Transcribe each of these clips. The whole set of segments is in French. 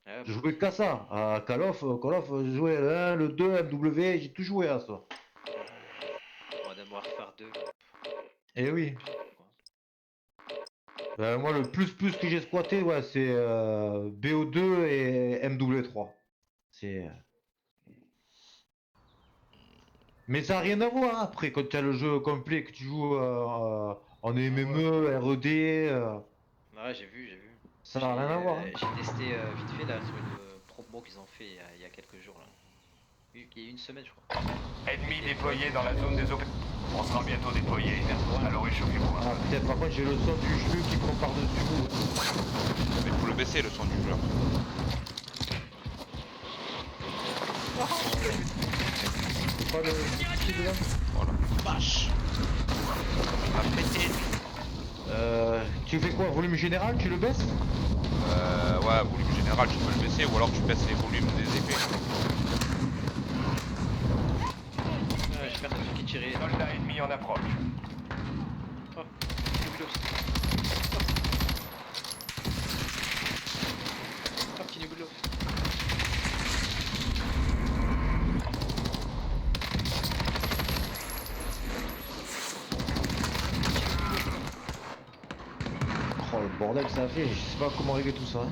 Ouais, Je bah, jouais qu'à ça. À Call of, je jouais le 1, le 2, MW, j'ai tout joué à ça. Modern Warfare 2. Et oui. Quoi. Moi, le plus que j'ai squatté, ouais, c'est BO2 et MW3. C'est. Mais ça n'a rien à voir hein, après quand tu as le jeu complet que tu joues en MME, RED, Ouais, j'ai vu, j'ai vu. ça n'a rien à voir. Hein. J'ai testé vite fait là sur une promo qu'ils ont fait il y a quelques jours là. Il y a une semaine je crois. Ennemi déployé dans la zone des opérations. On sera bientôt déployé. Alors échauffez-vous. Ah, peut-être par contre j'ai le son du jeu qui prend par-dessus vous. Mais faut le baisser le son du jeu. C'est pas le petit là Voilà. Vache. On a pété. Tu fais quoi? Volume général, tu le baisses? Ouais, volume général, tu peux le baisser ou alors tu baisses les volumes des effets. J'espère que qui tiré. Soldat ennemi en approche. Oh, Nubulos. Oh, petit Nubulos. Oh le bordel que ça a fait, je sais pas comment régler tout ça. Hein.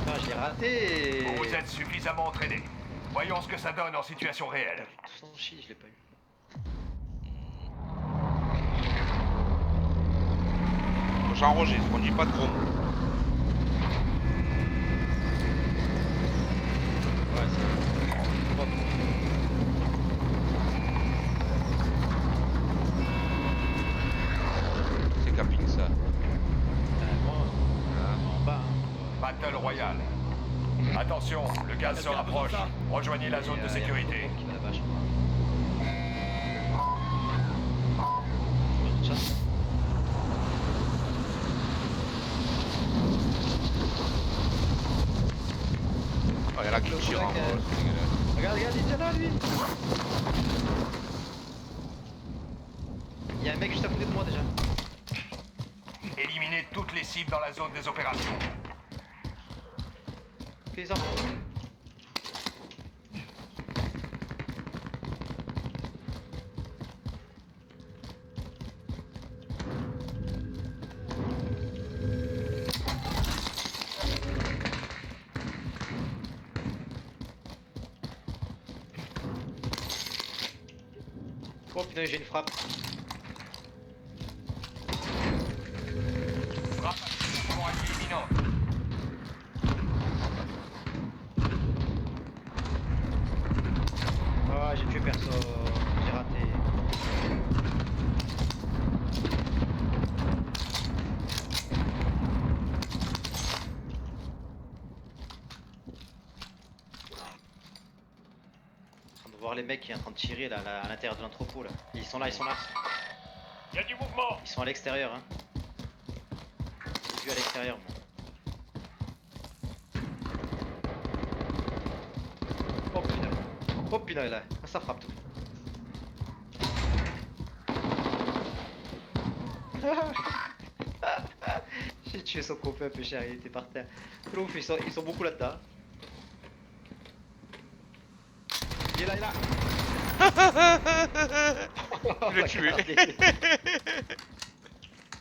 Ah, je l'ai raté. Vous êtes suffisamment entraîné. Voyons ce que ça donne en situation réelle. Tout son chi, je l'ai pas eu. Jean-Roger, on dit pas de gros mots. Ouais, c'est pas bon. C'est camping ça. Moi, en bas. Battle Royale. Attention, le gaz se rapproche. Rejoignez la zone de sécurité. Qui va là-bas, je crois. Oh, il y en a qui tirent en gros, c'est dégueulasse. Regarde, regarde, il tient là lui. Il y a un mec juste à côté de moi déjà. Éliminez toutes les cibles dans la zone des opérations. Fais les enfants. Oh putain, j'ai une frappe. Frappe à allié imminente. Ah, j'ai tué personne. J'ai raté. En train de voir les mecs qui sont en train de tirer là, à l'intérieur de l'entrepôt là. Ils sont là, ils sont là. Il y a du mouvement. Ils sont à l'extérieur hein. J'ai vu à l'extérieur moi. Oh putain. Oh putain là. Ah, ça frappe tout. J'ai tué son copain un peu cher, il était par terre. Ouf, ils sont beaucoup là-dedans. Il est là, il est là. Je l'ai tué.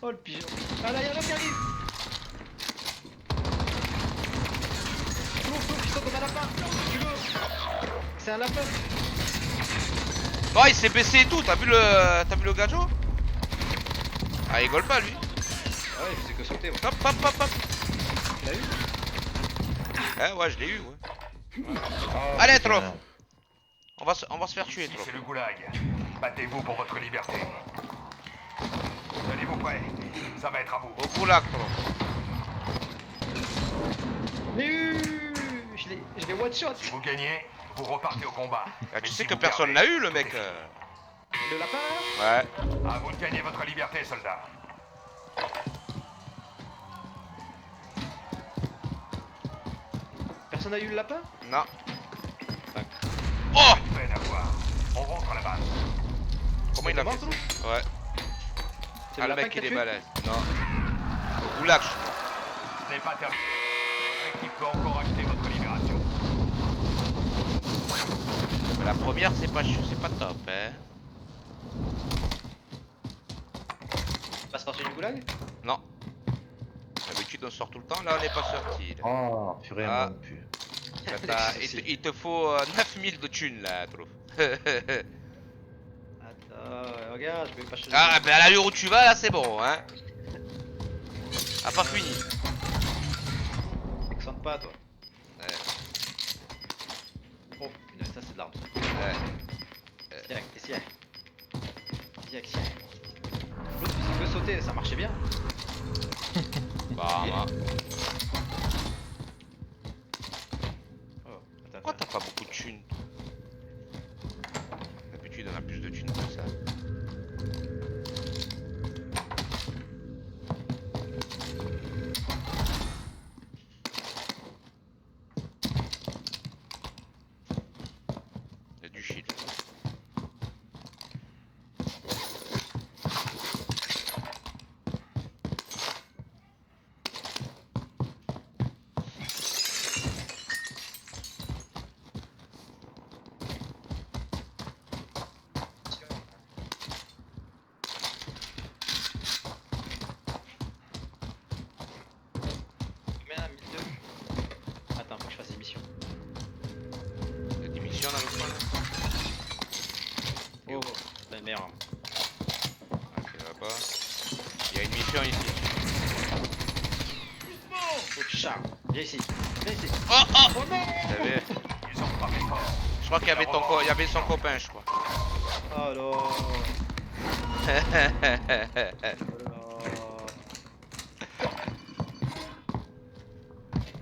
Oh le pigeon. Ah là, il y en a un qui arrive. Ouf, il saute comme un lapin. Tu veux? C'est un lapin. Oh, il s'est baissé et tout, t'as vu le gadget? Ah, il rigole pas lui. Ah ouais, il faisait que sauter. Ouais. Hop, hop, hop, hop. Tu l'as eu? Ouais, je l'ai eu, ouais. Oh, Allez, putain. trop. On va se faire tuer, Ici, trop. c'est le goulag. Battez-vous pour votre liberté. Tenez-vous prêts. Ça va être à vous. Au goulag, trop. Je l'ai one shot. Si vous gagnez, vous repartez au combat. Ah, tu Mais sais si que vous personne perdez, l'a eu, le tout mec. est fini. Le lapin là? Ouais. À vous de gagner votre liberté, soldats. Personne n'a eu le lapin? Non. Oh! Peine à voir. On rentre à la base. Comment il a mort, fait tout? ça? Ouais. C'est Ah, le lapin mec qui il a est tué balèze. Non. Au goulag, je crois. Ce n'est pas terminé. Votre équipe peut encore acheter votre libération. Mais la première, c'est pas top, hein. Tu passes par-dessus du goulag? Non. D'habitude, on sort tout le temps. Là, on n'est pas sorti. Là. Ah, purée, Ah. moi non plus. Là, Des il, soucis. il te faut 9000 de thunes, là, trouve. Attends, regarde, je peux pas changer. Ah, ben à l'allure où tu vas, là, c'est bon, hein. Ah, pas fini. T'excentes pas, toi. Ouais. Oh, punaise, ça c'est de l'arme. Ouais. Tiens, tiens. Tiens. L'autre, il peut sauter, ça marchait bien. Bah, bah. Oh, attends, Pourquoi t'as pas beaucoup de thunes? D'habitude, on a plus de thunes que ça. Il y a du shit. Combien 1002. Attends, faut que je fasse des missions. Il y a des missions dans le coin, là. Oh, la merde. Ok, là-bas. Il y a une mission ici. Oh, Charles, viens ici. Viens ici. Oh, oh! Oh non! T'as vu? Ils ont frappé fort. Je crois qu'il y avait il y avait son copain, je crois. Oh là.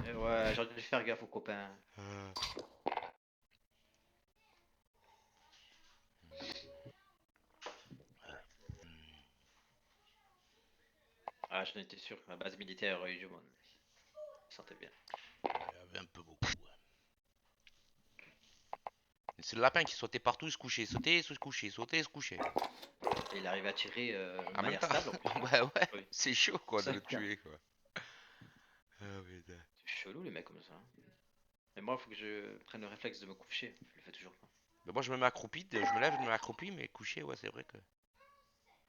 Et ouais, j'aurais dû faire gaffe aux copains. Ah, j'en étais sûr que ma base militaire aurait eu du monde. Je sentais bien. Il y avait un peu beaucoup. C'est le lapin qui sautait partout, il se couchait, sautait, se couchait, sautait, se couchait. Et il arrive à tirer de En même manière temps. stable en plus. Ouais, ouais, Oui. c'est chaud quoi de Ça le tient. tuer quoi. Ah putain. C'est chelou les mecs comme ça. Mais moi, faut que je prenne le réflexe de me coucher. Je le fais toujours pas. Mais moi je me mets accroupi, je me lève, je me mets accroupi, mais couché, ouais, c'est vrai que.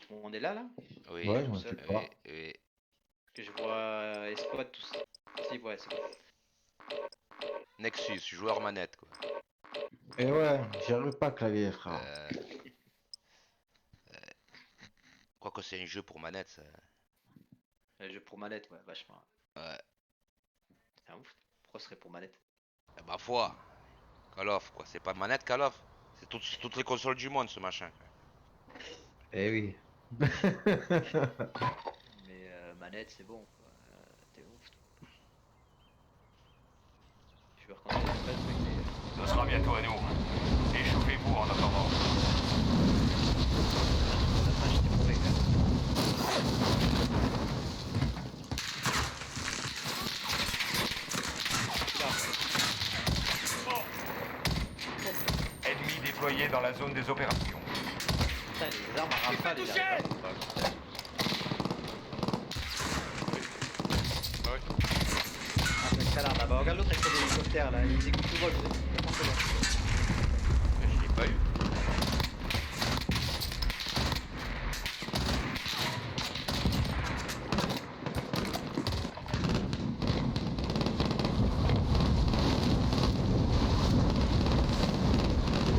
On est là, là? Oui, Ouais, tout moi, seul. je sais pas. oui. Que je vois Escouade, tout ça. Si, ouais, c'est bon. Nexus, joueur manette quoi. Et ouais, j'y arrive pas clavier, frère. Quoique c'est un jeu pour manette, ça. Le jeu pour manette, ouais, vachement. Ouais. C'est un ouf. Pourquoi ce serait pour manette? Ma foi. Call of quoi, c'est pas manette Call of. C'est toutes les consoles du monde ce machin. Quoi. Eh oui. Mais manette, c'est bon, quoi. T'es ouf. Je vais reconnaître le fait que Ce sera bientôt à nous. Échauffez-vous en attendant. ça, j'étais mauvais, quand même. Ennemis déployés dans la zone des opérations. Putain, les armes à rafale, il arrive pas. Ah, le canard là-bas. Regarde l'autre avec l'hélicoptère là. Ils écoutent le vol. Je l'ai pas eu.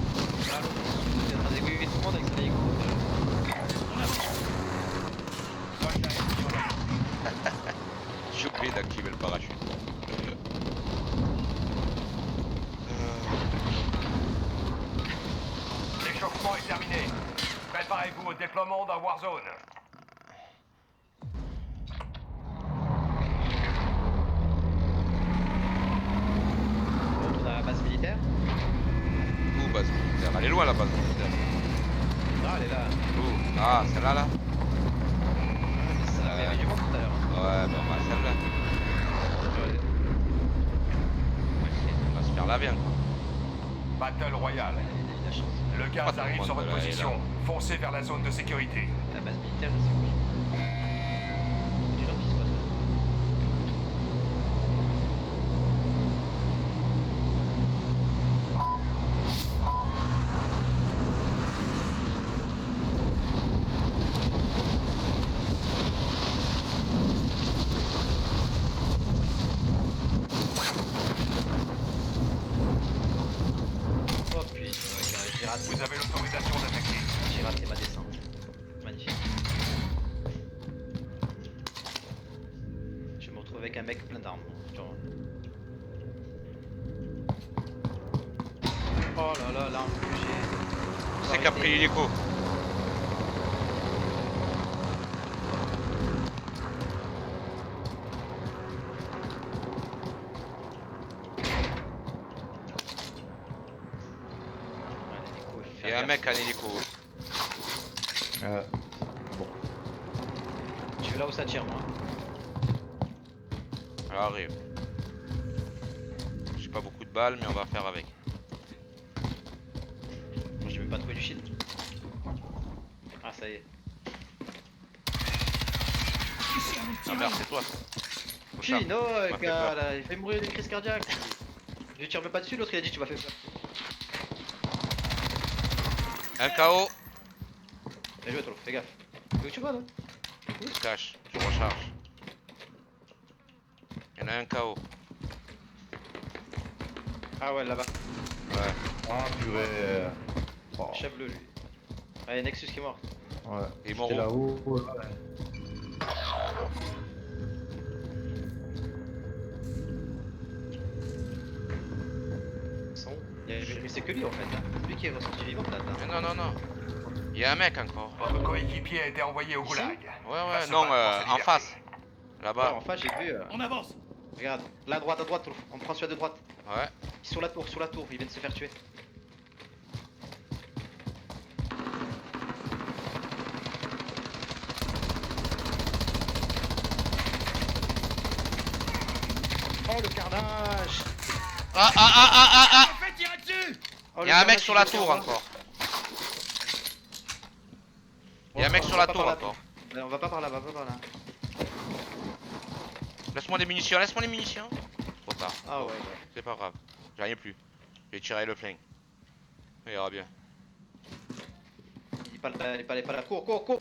Il est en train d'égouiller tout le monde avec son hélicoptère. J'ai oublié d'activer le parachute. L'échauffement est terminé. Préparez-vous au déploiement dans Warzone. On retourne à la base militaire. Où base militaire? Elle est loin la base militaire. Non, elle est là. Où? Ah, celle-là là? Ça avait du monde tout à l'heure. Hein. Ouais, bah on va celle-là. On va se faire la viande quoi. Battle Royale. Il a la chance. Le Pas gaz tout le arrive monde sur de votre là, position. Foncez vers la zone de sécurité. La base militaire, je sais où. avec un mec plein d'armes. Genre. Oh là là, l'arme que j'ai. C'est qu'a pris l'hélico. Il y a un mec en hélico. Bon. Je vais là où ça tire, moi. Elle arrive. J'ai pas beaucoup de balles, mais on va faire avec. Moi, j'ai même pas trouvé du shield. Ah, ça y est. Ah merde, c'est toi. Faut ça. Chino, m'a fait gars, peur. là, il fait mourir des crises cardiaques. Je tire même pas dessus, l'autre il a dit tu m'as fait peur. Un KO. Bien joué, trop, fais gaffe. Où tu vas là? Je me cache, je recharge. Il y en a un KO. Ah ouais, là-bas. Ouais. Ah purée. Oh, Chef bleu lui. Ah, y'a Nexus qui est mort. ouais. Et J'étais Moro. là-haut. Mais c'est que lui en fait. Hein. C'est lui qui est ressorti vivant là. Mais non, non, non. Il y a un mec encore. Votre coéquipier a été envoyé au Ici goulag. Ouais, Va ouais, se non, battre pour sa en liberté. face. Ouais, Là-bas. en face j'ai vu. On avance. Regarde, là à droite, on prend celui de droite. Ouais. Sur la tour, ils viennent se faire tuer. Oh le carnage! Ah, ah, ah, ah, ah, ah. Faites tirer dessus. Oh, Il le y a un mec carnage, sur il la veut tour faire encore. Il Bon, y a un mec on sur va la pas tour par là. encore. On va pas par là, on va pas par là. Laisse-moi des munitions, laisse-moi des munitions. Trop tard. Ah Bon, ouais, ouais. C'est pas grave. J'en ai plus. J'ai tiré le flingue. Il ira bien. Il est pas là. Cours!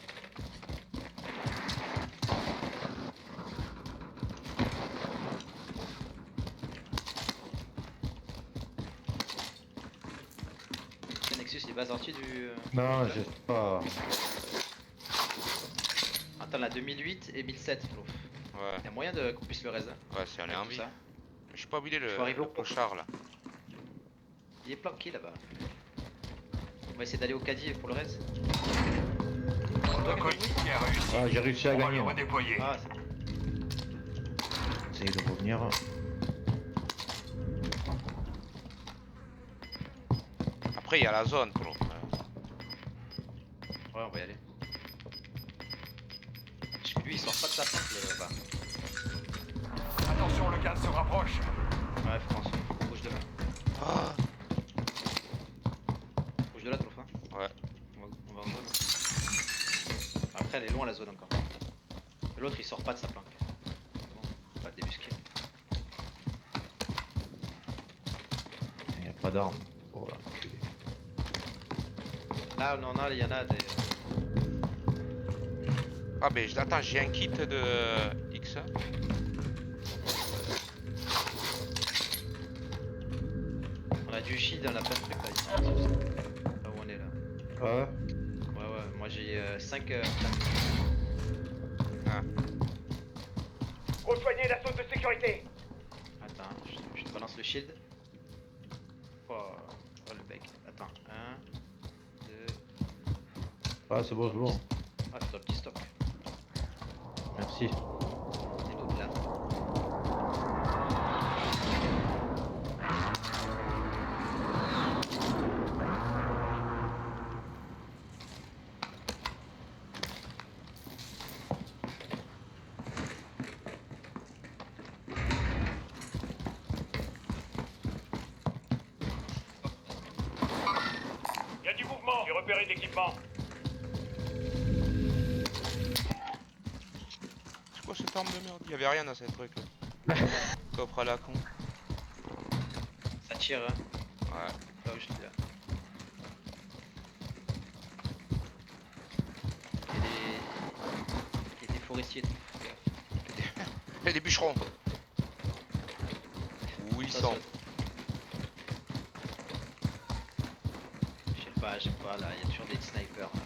Le Nexus il est pas sorti du. Non, j'ai pas. Attends, la 2008 et 1007, Flo. Ouais, Y'a moyen de qu'on puisse le reste. Hein, ouais, si on est avec en tout vie. ça. Je suis pas oublié Faut arriver le au clochard là. Il est planqué là-bas. On va essayer d'aller au caddie pour le reste. Votre coéquipier a réussi. Ah, j'ai réussi à On va gagner. le moi. redéployer. Ah, c'est Essaye de revenir. Après, il y a la zone, Polo. Ouais, on va y aller. Lui il sort pas de sa planque là-bas. Attention, le gaz se rapproche. Ouais, France, bouge de là. Ah. Bouge de là, Tolfa. Ouais. On va en zone. Après, elle est loin la zone encore. L'autre il sort pas de sa planque. Bon, on va le débusquer. Il n'y a pas d'armes. Oh là. Là, non, il y en a des. Ah, ben attends, j'ai un kit de X. On a du shield, on a plein de trucs là ici. Là où on est là. Ouais. Ouais, moi j'ai 5. Rejoignez la zone de sécurité. Attends, je te balance le shield. Oh le bec. Attends, 1, 2. Ah, c'est bon, c'est bon. Ah, c'est un petit stock. Merci. C'est d'autres là. Il y a du mouvement. J'ai repéré d'équipement. C'est quoi cette arme de merde? Y'avait rien dans cette truc là. Coffre à la con. Ça tire, hein. Ouais. Là où je suis là. Il y a des forestiers. Et des bûcherons. Où ils sont? Je sais pas, là, il y a toujours des snipers. Là.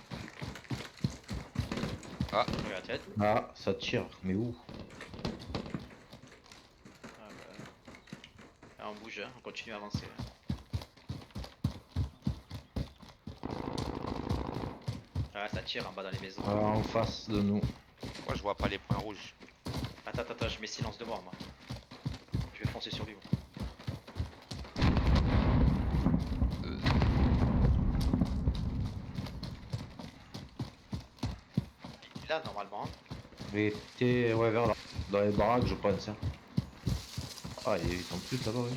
Ah. Regarde, Ah, ça tire. Mais où? Ah, on bouge, hein, on continue à avancer. Ah, ça tire en bas dans les maisons. En face de nous. Moi je vois pas les points rouges. Attends, je mets silence de mort moi. Je vais foncer sur lui. Moi. Il est là normalement. Hein. Il était ouais, vers là. Dans les baraques, je pense. Hein. Ah, ils sont plus là-bas, oui.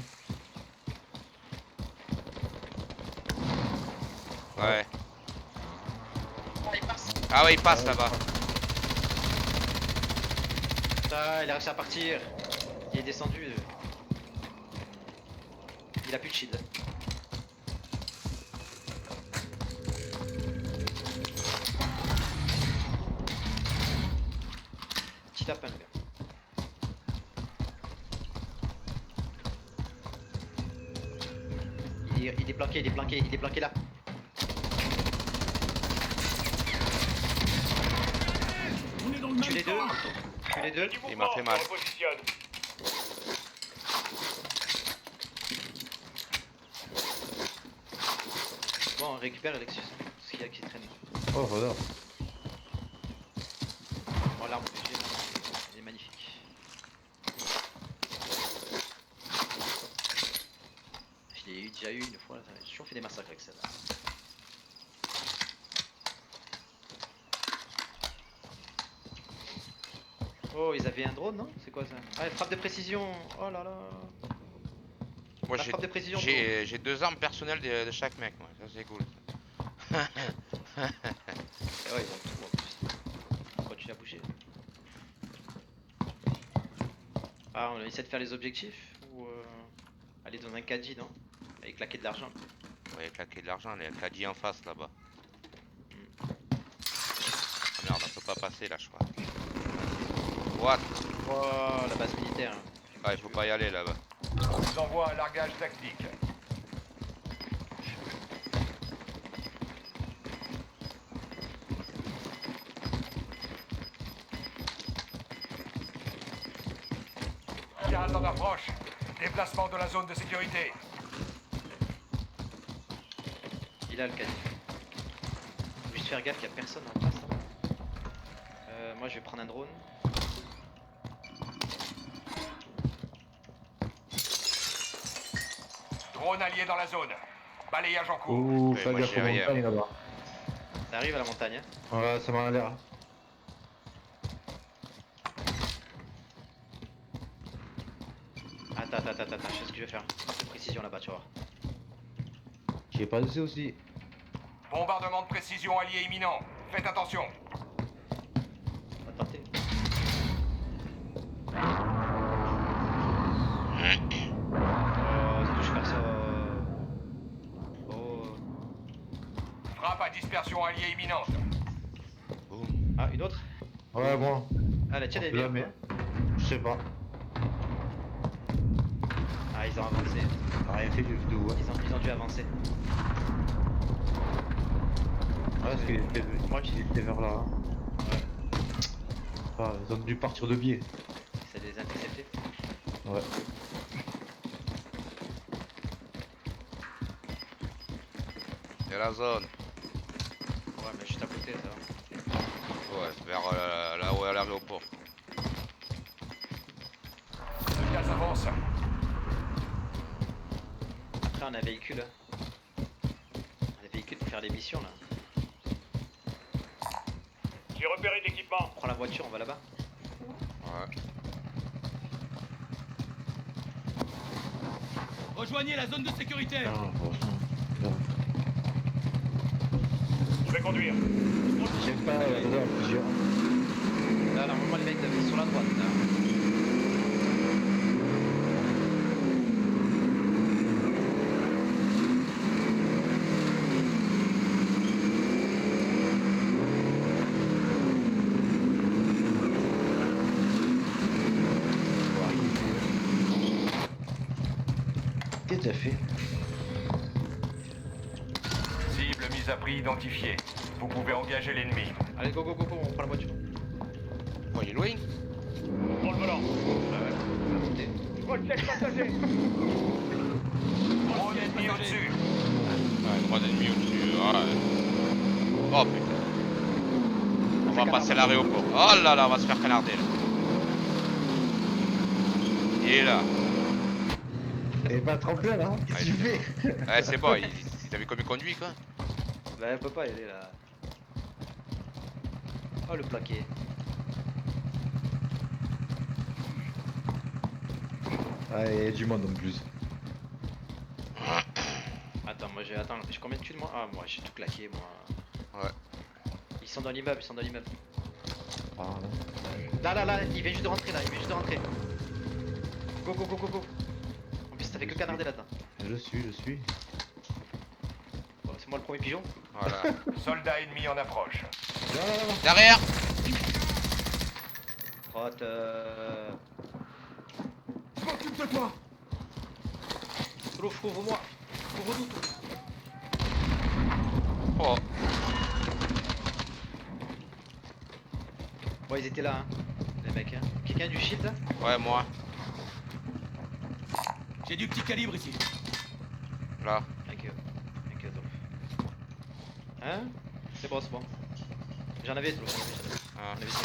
Ouais. Ah ouais, il passe là-bas. Ah, il a réussi à partir. Il est descendu. Il a plus de shield. Petit lapin le gars. Il est planqué, il est planqué là. Tue les deux. Tue les deux. Il m'a fait mal. Bon, on récupère Alexis. Ce qu'il y a qui traîne. Oh, voilà. Bon, l'arme que j'ai, elle est magnifique. Je l'ai déjà eu une fois, j'ai toujours fait des massacres avec celle-là. Oh, ils avaient un drone, non? C'est quoi ça? Ah, une frappe de précision. Oh là là. Moi La frappe de précision. j'ai 2 armes personnelles de chaque mec, moi. Ça c'est cool. Eh ouais, ils ont tout en plus. On continue à bouger. Ah, on essaie de faire les objectifs ou aller dans un caddie, non? Avec claquer de l'argent. Ouais, claquer de l'argent, il y a le caddie en face là-bas. Ah merde, on peut pas passer là, je crois. What? Oh, la base militaire. Ah, il faut pas y aller là-bas. On vous envoie un largage tactique. Garde en approche. Déplacement de la zone de sécurité. Il a le caddie. Faut juste faire gaffe qu'il n'y a personne en face. Moi je vais prendre un drone. Drone allié dans la zone. Balayage en cours. Ouh, Ouais, fais moi, gaffe j'ai aux rien. montagnes là-bas. Ça arrive à la montagne. Hein. Ouais, ça m'a l'air. Attends, je sais ce que je vais faire. Frappe de précision là-bas, tu vas voir. J'y ai pas laissé aussi. Bombardement de précision allié imminent. Faites attention. On va tenter. Oh, ça touche personne. Oh. Frappe à dispersion alliée imminente. Boum. Ah, une autre? Ouais, moi. Ah, la tienne est bien. Jamais. Je sais pas. Ah, ils ont avancé. T'as rien fait du tout. Ouais, Ils ont dû avancer. parce qu'il était, Moi, il était vers là. Hein. Ouais. Ah, ils ont dû partir de biais. C'est des interceptés. Ouais. C'est la zone. Ouais, mais juste à côté, ça va. Ouais, c'est vers là où est l'aéroport. Le gaz avance. Après, on a un véhicule. On a un véhicule pour faire des missions là. J'ai repéré l'équipement. On prend la voiture, on va là-bas. Ouais. Rejoignez la zone de sécurité. Ah, franchement. Je vais conduire. J'aime pas là-dedans plusieurs. Là, normalement, les mecs doivent être sur la droite. Là. Qu'est-ce que t'as fait? Cible mise à prix identifiée. Vous pouvez engager l'ennemi. Allez, go, on prend la voiture. Oh, il est loin. Prends le volant. Ah ouais, on va monter. Recheck passager. Drone ennemi au-dessus. Ouais, 3 ennemis au-dessus. Ouais. Oh putain. On va passer l'aéroport. Oh là là, on va se faire canarder là. Il est là. Et pas tremplin là, qu'est-ce que tu fais? Ouais, c'est bon, il a vu comme il conduit quoi. Bah elle peut pas y aller là. Oh le plaqué. Ouais, il y a du monde en plus. Attends, moi j'ai combien de kills moi? Ah moi j'ai tout claqué moi. Ouais. Ils sont dans l'immeuble, ils sont dans l'immeuble. Ah, Là, il vient juste de rentrer là, il vient juste de rentrer. Go go go go go. En plus ça fait que canarder là-dedans. je suis. Bon, c'est moi le premier pigeon. Voilà. Soldat ennemi en approche. Derrière. Crotte Je m'occupe de toi. Ouvre-moi. Ouvre-nous tout. Oh. Bon ils étaient là hein, les mecs hein. Quelqu'un a du shield là? Ouais, moi. J'ai du petit calibre ici. Là. Thank you. Hein? C'est bon, c'est bon. J'en avais tout, Ah. j'en avais ça.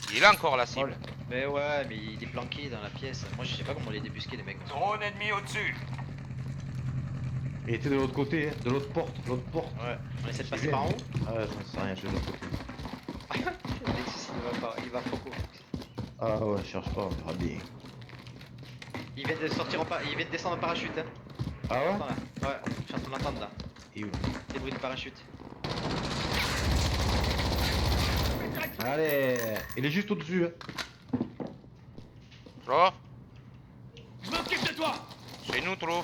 Il est là encore la cible. Mais ouais, mais il est planqué dans la pièce. Moi je sais pas comment les débusquer les mecs. Drone ennemi au-dessus. Il était de l'autre côté, hein, de l'autre porte, Ouais, on essaie de passer J'y par en vais. haut. Ah ouais, j'en sais rien, je suis de l'autre côté. Alexis il va foco. Ah ouais, je cherche pas, on verra bien. Il vient de sortir il vient de descendre en parachute hein. Ah ouais? Attends là. Ouais, je suis en train de l'entendre là. Et où? Des bruits de parachute. Allez, il est juste au-dessus. Hein. Là. Je m'occupe de toi. Chez nous, trop.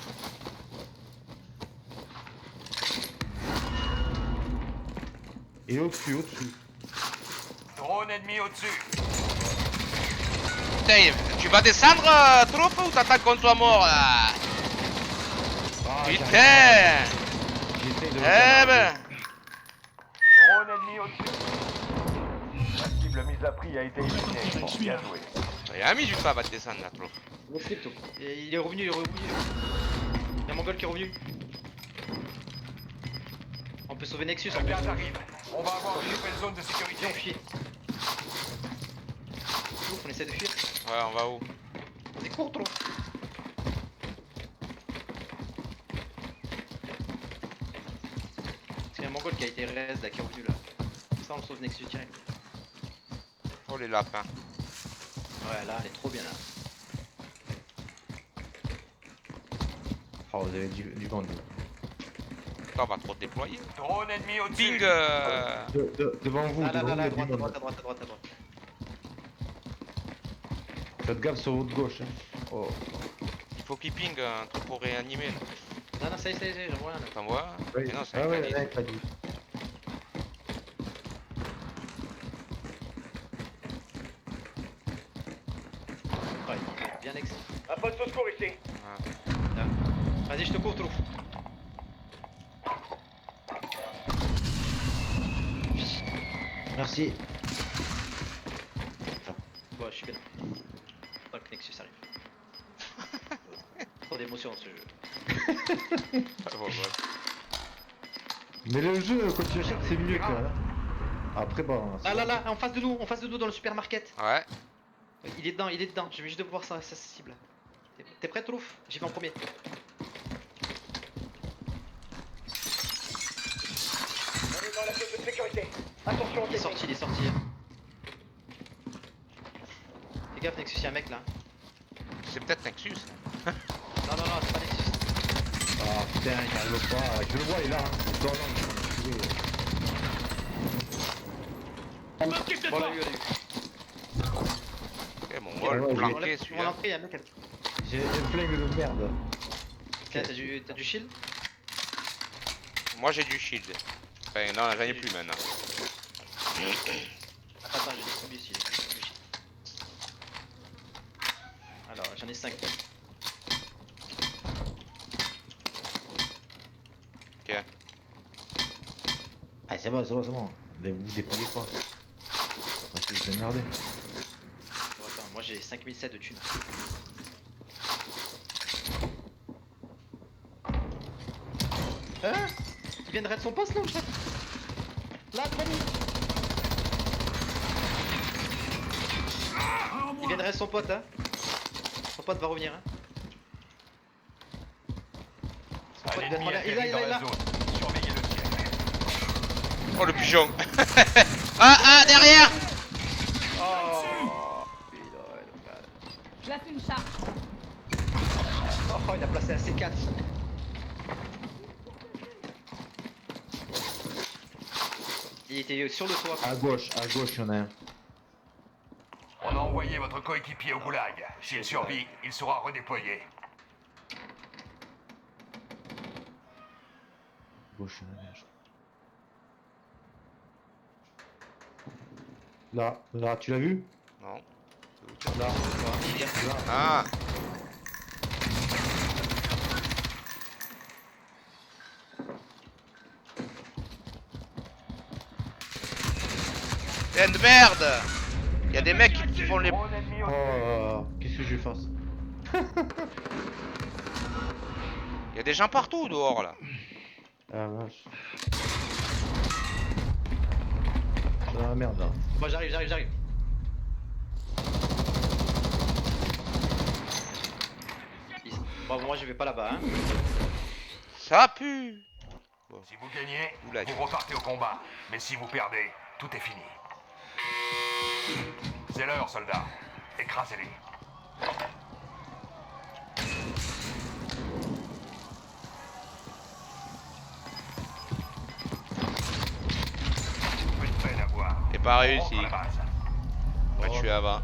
Il est au-dessus. Drone ennemi au-dessus. Putain, tu vas descendre, trop, ou t'attends qu'on soit mort là? Ah, Putain. j'essaie de le Eh faire. ben. Drone ennemi au-dessus. La cible mise à prix a été éliminée. Bon, bien joué. Il a mis du temps à te descendre là, trop. Go flip tout. Et il est revenu, il y a un mongol qui est revenu. On peut sauver Nexus, Le on peut gaz arrive. On va avoir une nouvelle zone de sécurité. Viens, on fuit. Ouf, on essaie de fuir. Ouais, on va où? C'est court trop. Parce qu'il y a un mongol qui a été res là, qui est revenu là. Ça on le sauve Nexus direct. Oh les lapins. Ouais là elle est trop bien là. Oh, vous avez du monde. Attends, on va trop te déployer. Drone ennemi au-dessus. Ping. Devant vous, Ah là devant là là, vous, il y a droite, du à droite, monde. à droite, à droite, à droite. Faites gaffe sur votre gauche. Hein. Oh. Il faut qu'il ping un truc pour réanimer. Non, non, ça y est, j'en vois un là. T'en vois? Oui. Mais non, c'est Ah un ouais, calice. ouais, pas dit. Ouais, il est bien ex. Un poste de secours ici. Là. Vas-y, je te couvre, Trou. Merci. Bon, je suis bien. Pas que Nexus arrive. Trop d'émotion ce jeu. Ah, bon, ouais. Mais le jeu, quand tu achètes, c'est mieux quoi. Après, bon. Là, là, là, en face de nous dans le supermarket. Ouais. Il est dedans. Je vais juste de voir sa cible. T'es prêt, Trouf? J'y vais en premier. On est dans la zone de sécurité. Attention, Il est sorti. Fais gaffe, Nexus, y'a un mec là. C'est peut-être Nexus. Non, c'est pas Nexus. Ah putain, il arrive pas. Je le vois, il est là. Hein. Non, Je m'occupe de Bon, toi. là, lui, Ok, mon Ouais, gol ouais, planqué On celui-là. l'entrée, y'a un mec. J'ai un flingue de merde. Tiens, t'as du shield? Moi j'ai du shield. Enfin, non, j'en ai plus maintenant. Attends, j'ai des combis ici. Alors, j'en ai 5. Ok. Ah, c'est bon. Mais vous dépendez pas. Parce que vous emmerdez. Moi j'ai 5007 de thunes. Hein? Il vient de raid son poste là ou chef? Là, devant nous. Un en Il vient de moins. raid son pote hein. Son pote va revenir hein. Son Un pote vient de ennemi revenir. Il est là, atterri il est dans là, il est la là. zone. Surveillez le ciel. Oh le pigeon. Ah derrière. Oh putain, le gars. Place une charge. Oh, il a placé un C4. Il était sur le toit. À gauche, il y en a un. On a envoyé votre coéquipier au goulag. S'il survit, il sera redéployé. À gauche, il y en a un, je crois. Là, tu l'as vu? Non. Là, là. Ah. C'est de merde. Il y a des mecs qui font les... Drone ennemi au Oh, qu'est-ce que je fasse? Il y a des gens partout dehors là. Ah vache. C'est dans la merde là. Moi j'arrive. Bon, moi je vais pas là-bas hein. Ça pue. Si vous gagnez, Oula. vous repartez au combat. Mais si vous perdez, tout est fini. C'est l'heure, soldats. Écrasez-les. Plus de peine à voir. C'est pas On réussi. rentre à la base. Moi je suis avant.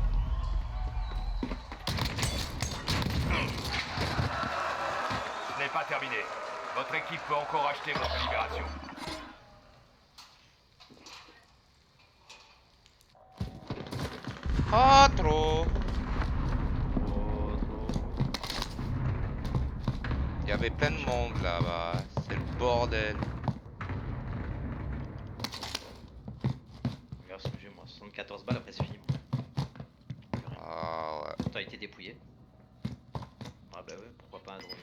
Ce n'est pas terminé. Votre équipe peut encore acheter votre libération. Ah trop. Il y avait plein de monde là-bas. C'est le bordel. Regarde ce que j'ai moi, 74 balles après c'est fini. Ah ouais. T'as été dépouillé. Ah bah ouais, pourquoi pas un drone.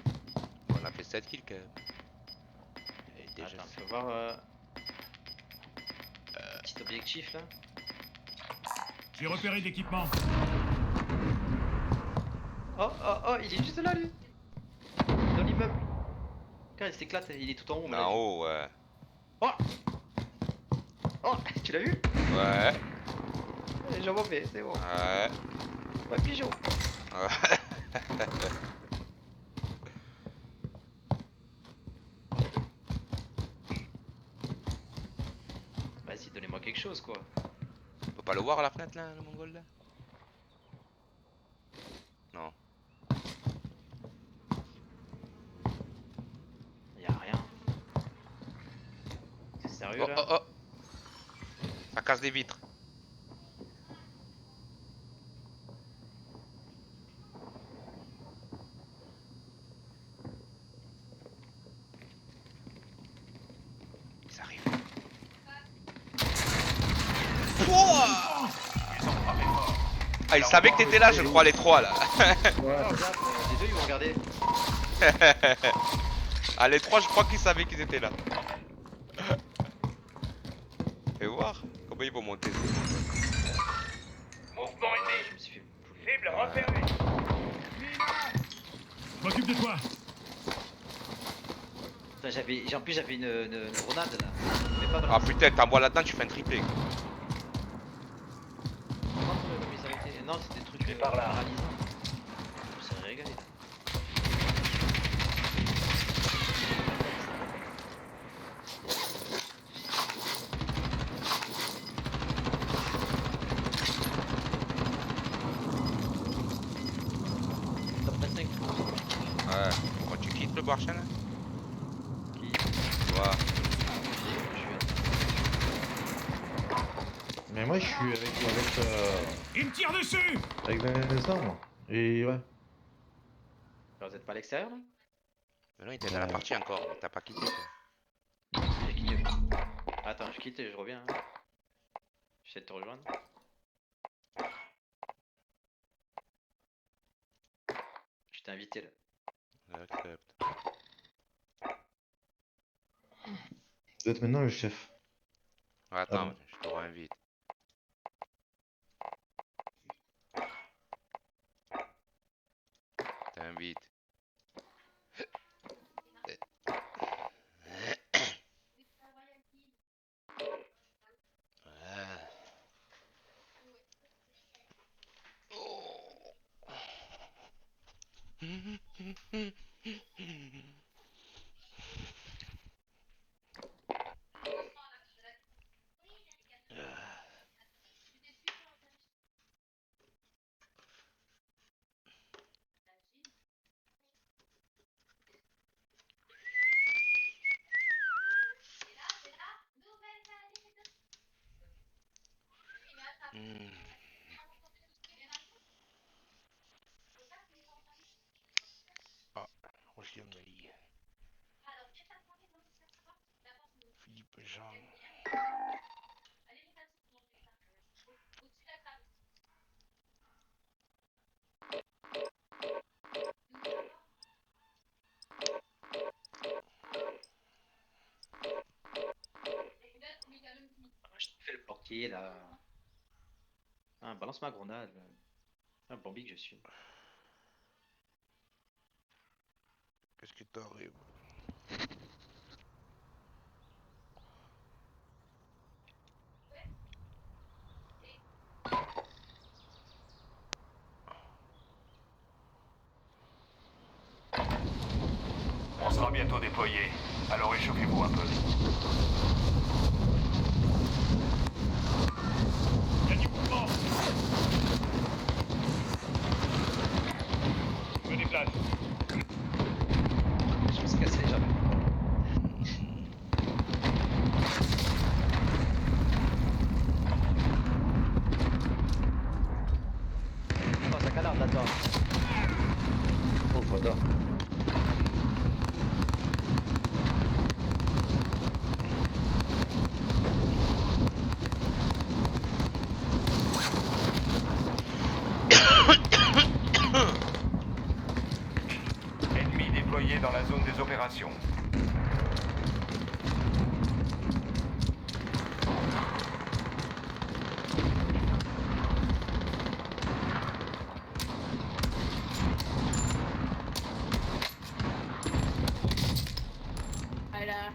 On a fait 7 kills quand même. Et déjà Attends, faut voir petit objectif là. J'ai repéré de l'équipement. Oh, il est juste là lui. Dans l'immeuble. Regarde, il s'éclate, il est tout en haut. on l'a en vu. haut, ouais. Oh, tu l'as vu? Ouais. J'en mauvais, c'est bon. Ouais. Ouais, pigeon. Ouais. Vas-y, donnez-moi quelque chose quoi. On peut pas le voir à la fenêtre là, le mongol là? Non. Y'a rien. C'est sérieux Oh là? oh oh. Ça casse des vitres. Ils arrivent. Pouah. Ah, ils savaient que t'étais là, je crois, les trois là. Ouais. Oh, regarde, les deux ils vont regarder. Ah, les trois, je crois qu'ils savaient qu'ils étaient là. Et voir comment ils vont monter. Mouvement ennemi. Je me suis fait pouler. Cible repérée. Je m'occupe de toi. Putain, en plus j'avais une grenade là. Mais pas de Ah putain, t'envoies là-dedans, tu fais un triplé. Non, c'était des trucs par là. paralysants. On s'est régalé. Top 25. Ouais. Quand tu quittes le marché là. Qui Ouais. Mais moi je suis Il me tire dessus. avec Vincent moi. Et ouais. Alors, vous êtes pas à l'extérieur là? Mais non, il était dans la partie encore, t'as pas quitté. Toi. J'ai quitté. Attends, je quitte et je reviens. Hein. J'essaie de te rejoindre. t'ai invité là. J'accepte. Tu dois être maintenant le chef. Attends, bon. je te réinvite. T'invite. Rochionnerie. Philippe Jean. Je te fais le portier là. Ah, balance ma grenade. Un Bambi que je suis. Qu'est-ce qui t'arrive? On sera bientôt déployé, alors échauffez-vous un peu. Il y a du mouvement. Je me déplace. Je me suis cassé les jambes. Oh, ça canarde là-dedans. Oh, voilà. Ennemi déployé dans la zone des opérations. Voilà.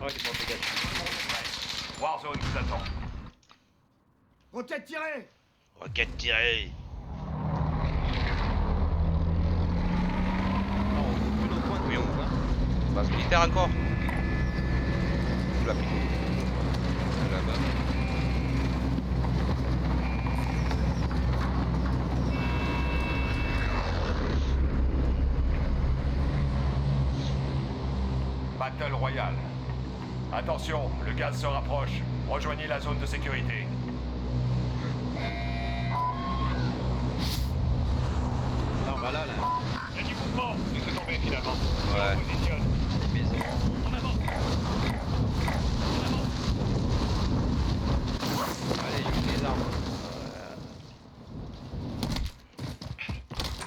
Oh, il est mort, dégage. Warzone vous attend. Roquette tirée. Roquette tirée. Non, on coupe plus nos points. Oui, on voit. Base militaire encore. Tu l'as pris. Là-bas. Battle Royale. Attention, le gaz se rapproche. Rejoignez la zone de sécurité. Là, on va là. Il y a du mouvement. Laissez tomber finalement. Ouais. On positionne. Mais c'est bon. En avant. En avant. Allez, j'ouvre les armes.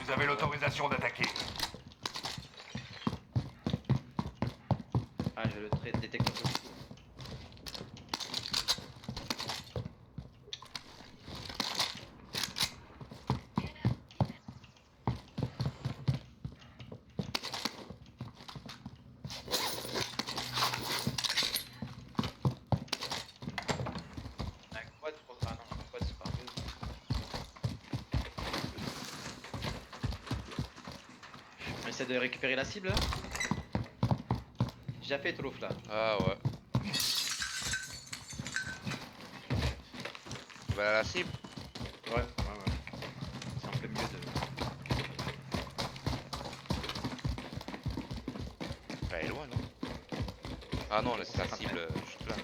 Vous avez l'autorisation d'attaquer. Ah, je le détecte un peu. Un quad, ah non, un quad, c'est pas mieux. On essaie de récupérer la cible là. J'ai déjà fait Tolof là. Ah ouais. Tu vas à la cible? Ouais. C'est un peu mieux de. Elle est loin, non? Ah non, là c'est la cible juste là.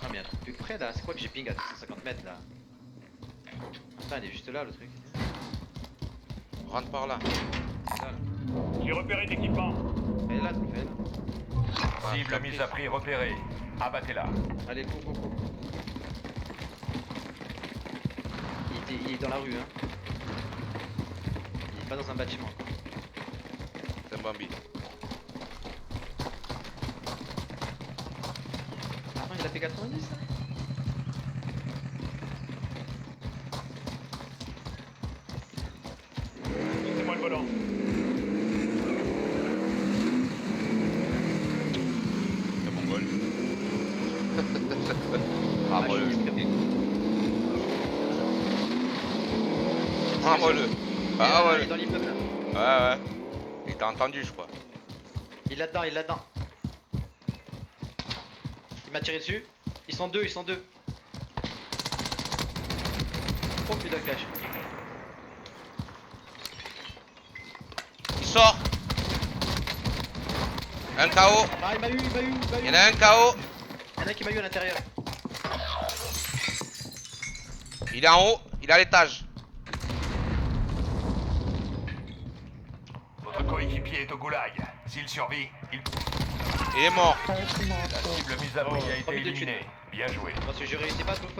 Ah, mais un truc plus près là. C'est quoi que j'ai ping à 250 mètres là? Putain, il est juste là le truc. Rentre par là. C'est là, là. J'ai repéré d'équipement. Elle est là, Tolof, elle est là. Ah, Cible t'as mise pris. à prix repérée. Abattez-la. Allez, go. il est dans la rue. Hein. Il est pas dans un bâtiment. C'est un Bambi. Attends, il a fait 90 là. Laissez-moi le volant. C'est mon goal. Ah, Bravo je le. suis discret. Bravo le. Il Ah est ouais. dans l'immeuble là. Ouais, ouais. Il t'a entendu, je crois. Il est là-dedans, il est là-dedans. Il m'a tiré dessus. Ils sont deux. Oh putain, cache. Il sort. Un KO. Ah, il m'a eu. Il y en a un KO. Il y en a qui m'a eu à l'intérieur. Il est en haut. Il est à l'étage. Votre coéquipier est au goulag. S'il survit, Il est mort. la cible mise à prix a été 3 minutes de chute. éliminée. Bien joué. Parce que je réussis pas, sauf.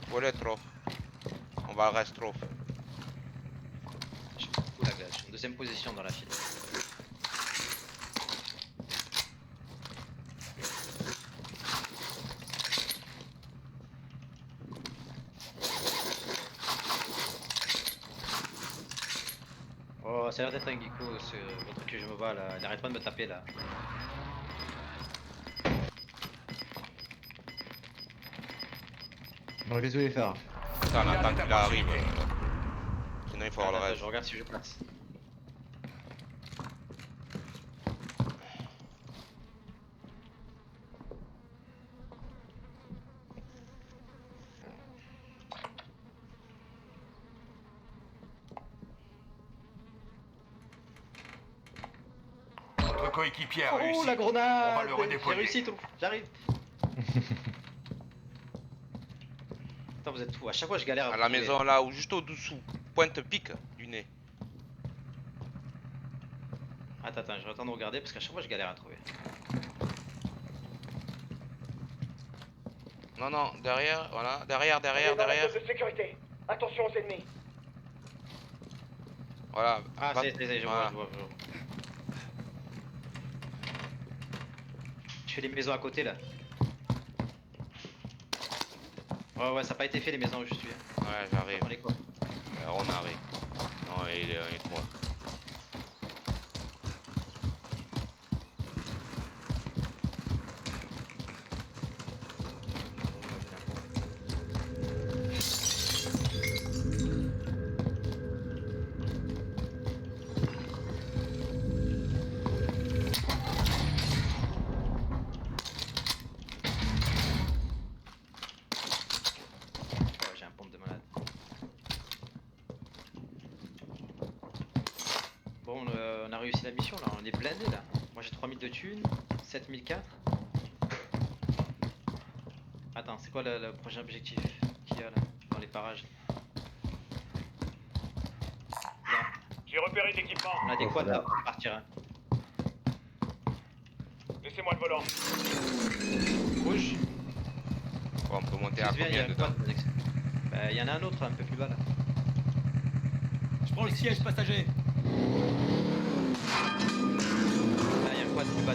Voilà trop. On va le reste trop. Je fous la glace. Je suis en deuxième position dans la file. Oh, ça a l'air d'être un geeko, votre que je me vois là. Il arrête pas de me taper là. Bon, qu'est-ce que vous voulez faire? Putain, on attend qu'il arrive. Sinon il faut avoir le Attends, reste. je regarde si je place. Votre coéquipier a Oh réussi. la grenade! On va le J'ai redéployer. réussi tout, j'arrive. Attends, vous êtes fous, à chaque fois je galère À la trouver. maison là, ou juste au-dessous. Pointe pique du nez. Attends, je vais attendre de regarder parce qu'à chaque fois je galère à trouver. Non, non, derrière, voilà. Derrière. de sécurité. Attention aux ennemis. Voilà. Ah, Va- c'est, je vois, voilà. je vois. Je fais les maisons à côté là. Ouais, ça n'a pas été fait les maisons où je suis. Ouais, j'arrive. On les quoi. On arrive. Non, il est trois. Ouais, j'ai un pompe de malade. Bon, on a réussi la mission là, on est blindé là. Moi j'ai 3000 de thunes, 7004. Attends, c'est quoi le prochain objectif qu'il y a là, dans les parages? Là, J'ai repéré l'équipement. on a des Ouais, quads ça là va. pour partir. Hein. Laissez-moi le volant. Rouge, Bon, on peut monter si à tu viens, il y a combien un dedans? quad. Alex. Bah, il y en a un autre un peu plus bas là. Je prends le siège passager. Là, il y a un quad plus bas.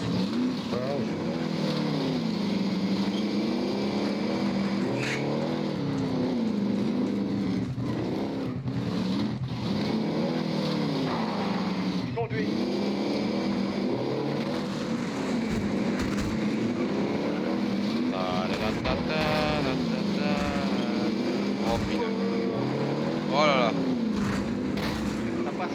Je conduis. Oh putain. Oh là là. Ça passe.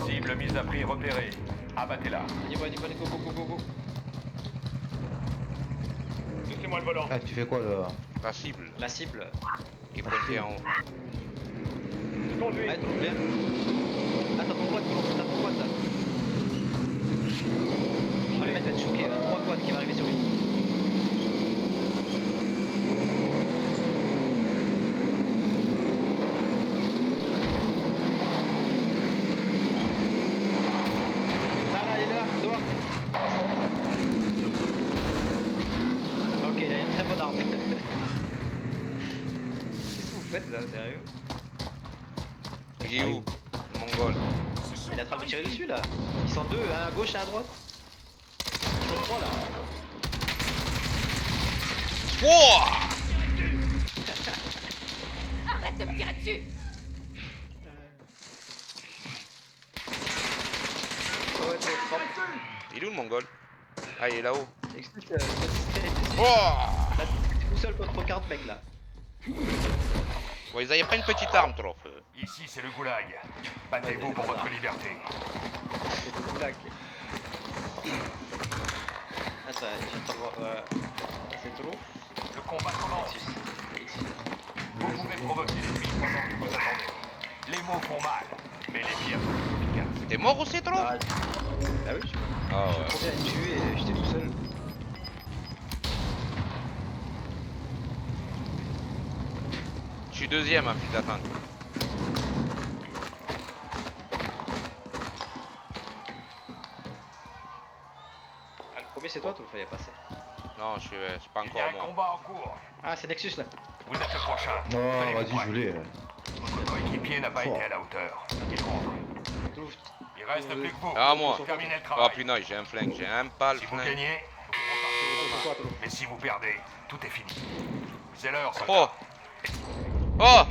Cible mise à prix repérée. Abattez-la. Dis-moi, go. Laissez-moi le volant. Ah, tu fais quoi là? La cible La cible. qui est pointée en haut. Je conduis. Ouais, trop bien. Ah, t'as ton quad, là. Je vais les mettre à être choqué là. faites là, sérieux? Il est où? Le mongol. Il est en train de me tirer dessus là. Ils sont deux, un à gauche et un à droite. Ils sont trois là. Wouah! Arrête de me tirer dessus! Ouais, trop. Il est où le mongol? Ah, il est là-haut. Explique, Wouah! là, t'es tout seul contre 40 mecs là. Bon, ils avaient pas une petite arme, trop. Ici, c'est le goulag. Battez-vous pour votre liberté. C'est tout blague. Attends, j'attends de voir. C'est trop. Le combat commence. Nexus. Vous pouvez provoquer l'ennemi pendant que vous attendez. Les mots font mal, mais les pires sont efficaces. T'es mort aussi, trop? Ah oui, je suis Ah ouais. premier à être tué et j'étais tout seul. Je suis deuxième, hein, fil d'attente. Ah, le premier c'est toi, il fallait passer. Non, je suis pas Il y encore a un mort. combat en cours. Ah, c'est Nexus là. Vous êtes le prochain. Non, Tenez-vous vas-y, prêts. je l'ai. Votre coéquipier n'a pas Oh. été à la hauteur. Il rentre. Ouf. Il reste plus que vous. Ah, moi. Terminez le Oh travail. putain, j'ai un flingue, j'ai un pal Si vous flingue. gagnez, vous repartez au combat. Mais si vous perdez, tout est fini. C'est l'heure, soldat. Oh! Oh!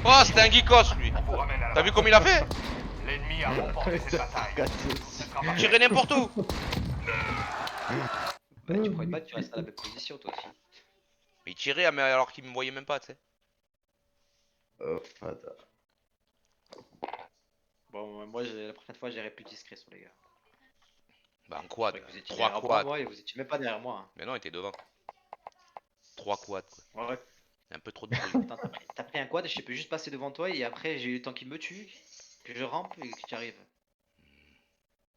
Oh, c'était un geekos lui! On vous ramène à la T'as vu base. comme il a fait? L'ennemi a remporté cette bataille. Ce sera pas Tirer n'importe où! Bah, tu croyais pas que tu restes à la même position toi aussi. Il tirait mais alors qu'il me voyait même pas, tu sais. Oh, attends. Bon, moi la prochaine fois j'irai plus discret sur les gars. Bah en C'est quad, vrai que vous étiez 3 derrière quads. moi et vous étiez même pas derrière moi. Mais non, il était devant. 3 quads quoi. Ouais. Un peu trop de bruit. Attends, t'as pris un quad et je peux juste passer devant toi et après j'ai eu le temps qu'il me tue, que je rampe et que tu arrives.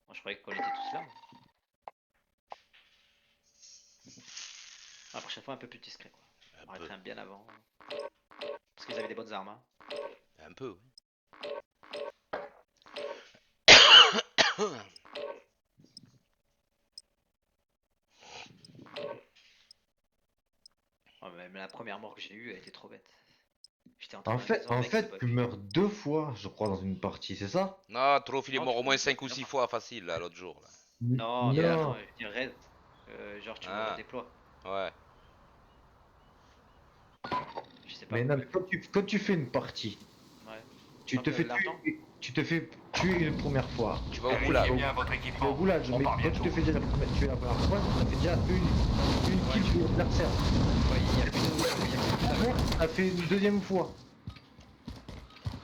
Moi je croyais qu'on était tous là. Moi. La prochaine fois un peu plus discret quoi. On Un peu. arrêterait bien avant. Parce qu'ils avaient des bonnes armes. Hein. Un peu, oui. Ouais, mais la première mort que j'ai eue elle était trop bête. J'étais en train En de fait, maison, mec, c'est pas tu vu. meurs 2 fois, je crois, dans une partie, c'est ça? Non, trop, il est Non, mort tu au moins peux- 5 ou 6 fois facile là l'autre jour. Là. Non, non. non, je dis raid. Genre tu Ah. me redéploies. Ouais. Je sais pas. Mais non, quand tu fais une partie, Ouais. tu Tant te que fais l'argent. tu te fais tuer une première fois. Tu vas au Vérifiez goulag. bien votre Le équipement. goulag, On mais part quand tu bientôt. te fais déjà tuer la première fois, ça fait déjà une kill sur l'adversaire. Ouais, il y a plus de Après, ça fait une deuxième fois.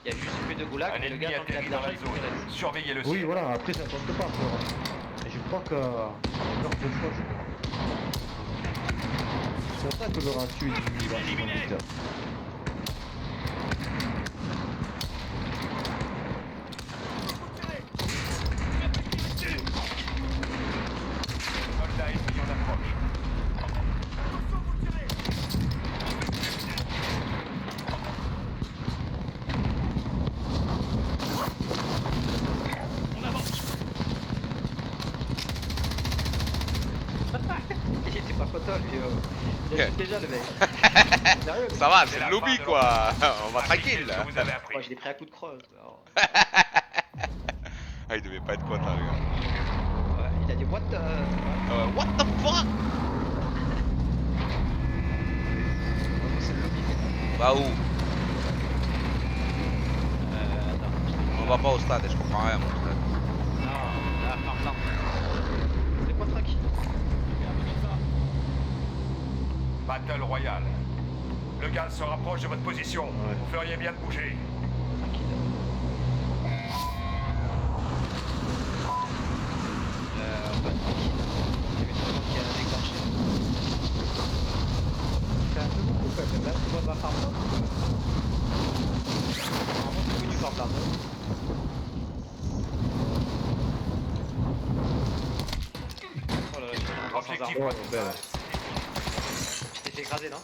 Il y a juste plus de goulag, Un mais le ennemi gars tant qu'il a atterrit de dans l'argent, la il fait zone. raid. Surveillez le Oui, ciel. voilà, après ça compte pas. Et je crois que meurt 2 fois, je crois. C'est pour ça que le ratio est diminué vachement vite. Soldat ennemi en approche. Il était pas content lui. Il a Ok. dit déjà le mec. Sérieux Ça va, C'est c'est la le lobby fin de quoi. On va Appliquez tranquille ce là. que vous avez appris. Moi je l'ai pris à coup de crosse. Alors, Ah, il devait pas être content le gars. ouais, il a dit what the... What the fuck? C'est le lobby. Bah où? Attends. On va pas au stade, je comprends rien moi au stade. Non, là, Farmland. C'est pas tranquille. Battle Royale. Le gaz se rapproche de votre position. Ouais. Vous feriez bien de bouger. Tranquille. Pas tranquille. J'ai vu tout le monde qui a déclenché. C'est un peu beaucoup quand même, là, tu vois, ma Farmland. Normalement, c'est que du Farmland. Oh là là, j'ai un sans Objectif arme. Ouais, belle. Tu t'es fait écraser, non?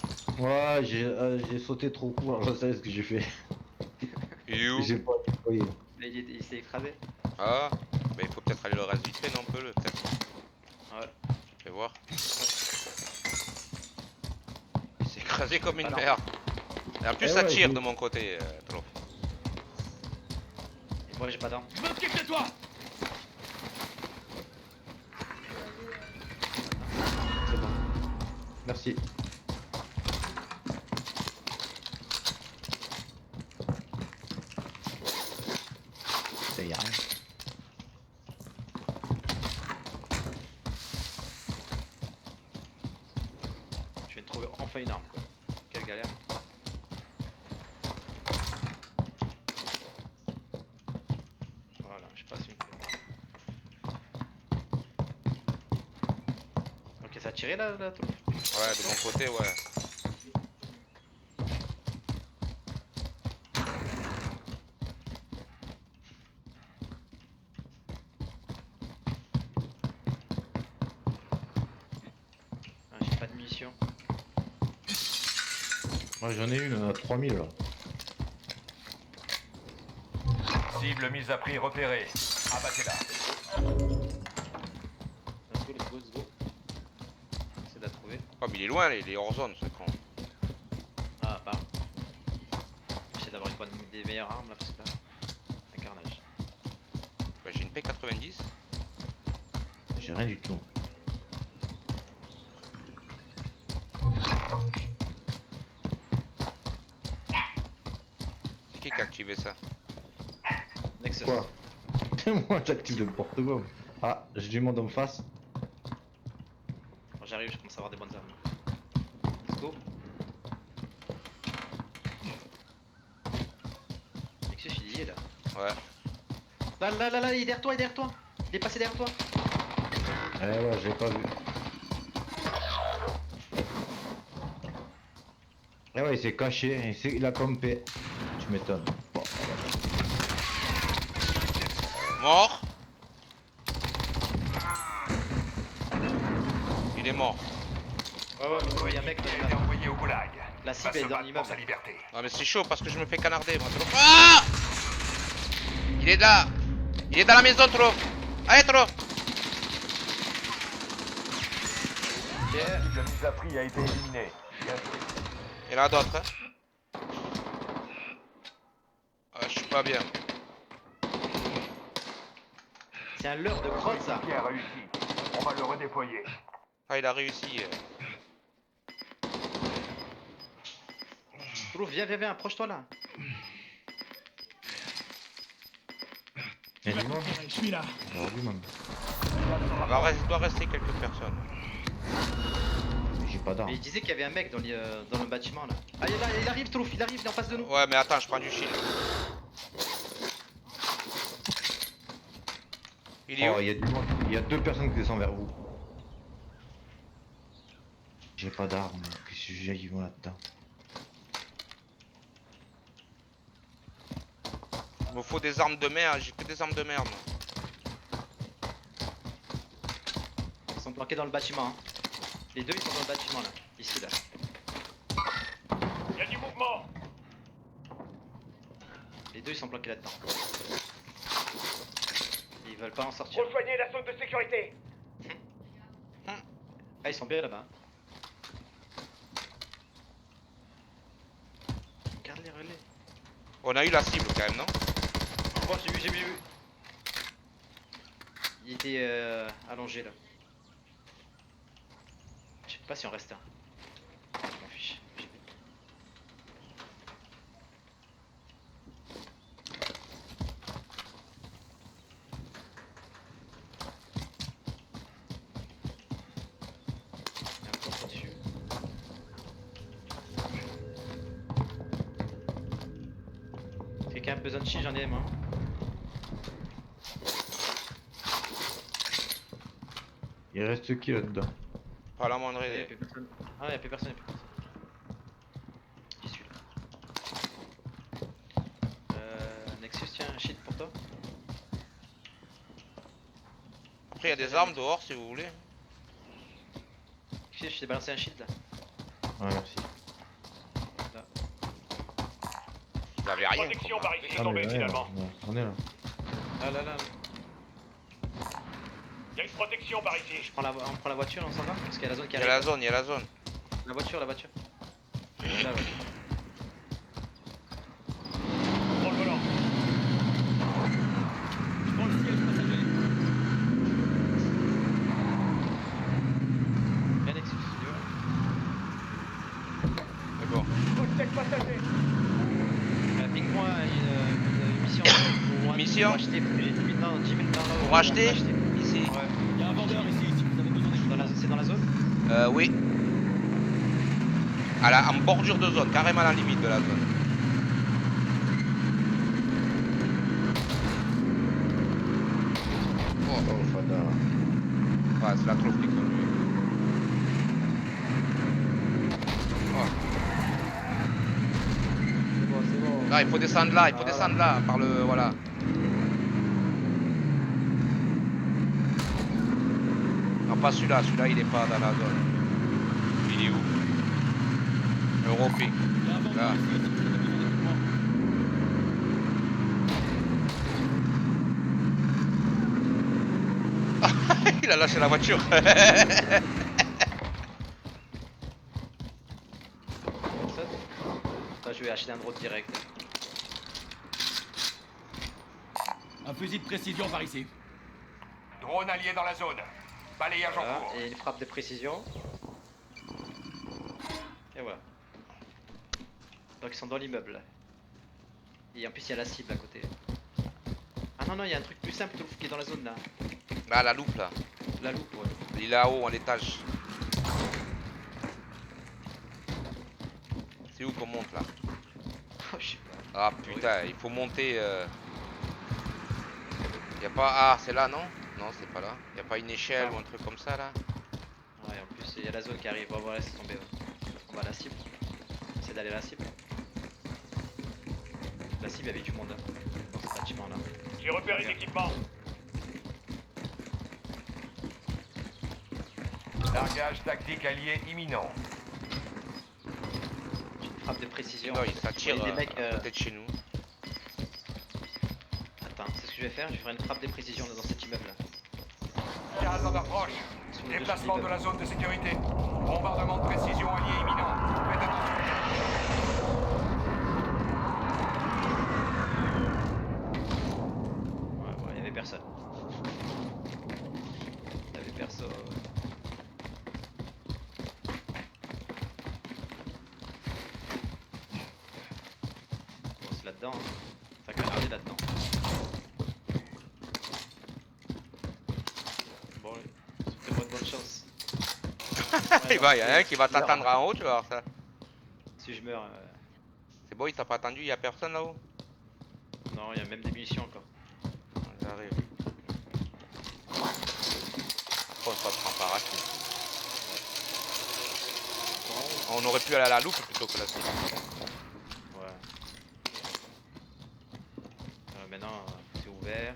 Ouais, j'ai sauté trop court, alors je sais ce que j'ai fait. Et où? J'ai pas déployé. Il s'est écrasé. Ah, bah il faut peut-être aller le reste vite fait, non, un peu, peut-être. Ouais. Fais voir. Il s'est écrasé comme une Ah non. merde. Et en plus Eh ça ouais, tire j'ai- de mon côté, trop. Et moi j'ai pas d'armes. Je m'occupe de toi. C'est bon. Merci. Ça y a rien. Je viens de trouver enfin une arme quoi. Quelle galère. Voilà, je passe une. Ok, ça a tiré là tout. Ouais, de mon côté, ouais. Ah, j'ai pas de munitions. Moi j'en ai une à 3000 là. Cible mise à prix repérée. Abattez-la. Let's go. C'est de la trouver. Oh, mais il est loin, il est hors zone ce con. Ah, bah. J'essaie d'avoir une bonne des meilleures armes là parce que là. Un carnage. Ouais, j'ai une P90. J'ai rien du tout. C'est qui a activé ça? Nexus. Quoi? Moi j'active n'importe quoi. Ah, j'ai du monde en face. Quand j'arrive, je commence à avoir des bonnes armes. Let's go. Nexus, il y est là. Ouais. Là, il est derrière toi. Il est passé derrière toi. Eh ouais, j'ai pas vu. Eh ouais, il s'est caché, il a campé. Tu m'étonnes. Bon, Mort. Il est mort. Ouais, il y a un mec Il a dans été envoyé au goulag. La cible Va est se dans battre pour sa l'immeuble. liberté. Non mais c'est chaud parce que je me fais canarder moi. Trop. Ah, il est là. Il est dans la maison trop. Allez trop. La cible mise à prix a été éliminée. Bien joué. Il y en a d'autres. Hein. Ah, je suis pas bien. C'est un leurre de crotte ça. Qui a réussi. On va le redéployer. Ah, il a réussi. Trouve, viens, approche-toi là. il y a du monde. Je suis là. Il y a du monde. Il doit rester quelques personnes. Mais j'ai pas d'armes. Mais il disait qu'il y avait un mec dans le bâtiment là. Ah, il est là, il arrive, Trouve, il est en face de nous. Ouais mais attends, je prends du shield. Il est Oh, où? il y a du monde. Il y a deux personnes qui descendent vers vous. J'ai pas d'armes. Qu'est-ce que j'ai, ils vont là-dedans. Il me faut des armes de merde, j'ai que des armes de merde. Ils sont planqués dans le bâtiment. Hein. Les deux ils sont dans le bâtiment là. Ici là. Il y a du mouvement. Les deux ils sont planqués là-dedans. Ils veulent pas en sortir. Rejoignez la zone de sécurité. Ah, ils sont bien là-bas. Regarde les relais. On a eu la cible quand même, non? Oh, j'ai vu. Il était allongé là. Je sais pas si on reste un. Je m'en fiche. Il y a un coffre dessus. Quelqu'un a besoin de chi, j'en ai moi. Il reste qui là-dedans? Pas la moindre Il y a idée. plus personne. Ah, il y a plus personne, J'y suis là. Nexus, tiens, un shield pour toi. Après il y a des armes dehors si vous voulez. Nexus, je t'ai balancé un shield là. Ouais, merci. Il y avait rien. Protection quoi. par ici, c'est Ah, tombé mais ouais, finalement. on est là. Là. Il y a une protection par ici. On prend la voiture, on s'en va. Parce qu'il y a la zone qui Il y a arrive. la zone, il y a la zone. La voiture. Là, la voiture. Mission. Pour acheter, faut que j'ai 10 000 dans là. Pour acheter Ici. Ouais. Il y a un vendeur ici, si vous avez besoin de C'est dans la zone? Oui. En bordure de zone, carrément à la limite de la zone. Oh, Fada. Ouais, c'est la cloche qui conduit. Oh. C'est bon. Là, il faut descendre là, il faut descendre là, par le... Voilà. Non, pas celui-là, celui-là il est pas dans la zone. Il est où? Européen. Il y a un vendeur Là. ici, si vous avez besoin d'équipement. Il a lâché la voiture. Personne? Bah, je vais acheter un drone direct. Un fusil de précision par ici. Drone allié dans la zone. Balayage en Voilà, cours. et une frappe de précision. Et voilà. Donc ils sont dans l'immeuble. Et en plus il y a la cible à côté. Ah non, non, il y a un truc plus simple qui est dans la zone là. Là, la loupe là. La loupe, ouais. Il est là-haut, à l'étage. C'est où qu'on monte là? Oh, je sais pas. Ah putain, il faut monter. Y a pas. Ah, c'est là, non? Non, c'est pas là. Y a pas une échelle ou un truc comme ça là? Ouais, en plus il y a la zone qui arrive. Oh, voilà, c'est tombé. Ouais. On va à la cible. C'est d'aller à la cible. La cible, il y avait du monde hein, dans ce bâtiment là. J'ai repéré l'équipement. Largage tactique allié imminent. Une frappe de précision. Non, ça tire Vous voyez des mecs, à côté de chez nous. Attends, c'est ce que je vais faire. Je vais faire une frappe de précision dans cet immeuble là. Gaz en approche. Sur le dessus Déplacement de l'immeuble. la zone de sécurité. Bombardement de précision allié imminent. Faites attention. Ouais, il y avait personne. Il y avait personne. Bon, c'est là-dedans. Hein. Enfin, canardé là-dedans. Bon, fais-moi de bonne chance. Il y a un qui va t'attendre en haut, tu vas voir ça. Si je meurs, C'est bon, il t'a pas attendu, il y a personne là-haut? non, il y a même des munitions encore. J'arrive. On se prend parachute. On aurait pu aller à la loupe plutôt que là-dessus. Ouais. Maintenant, c'est ouvert.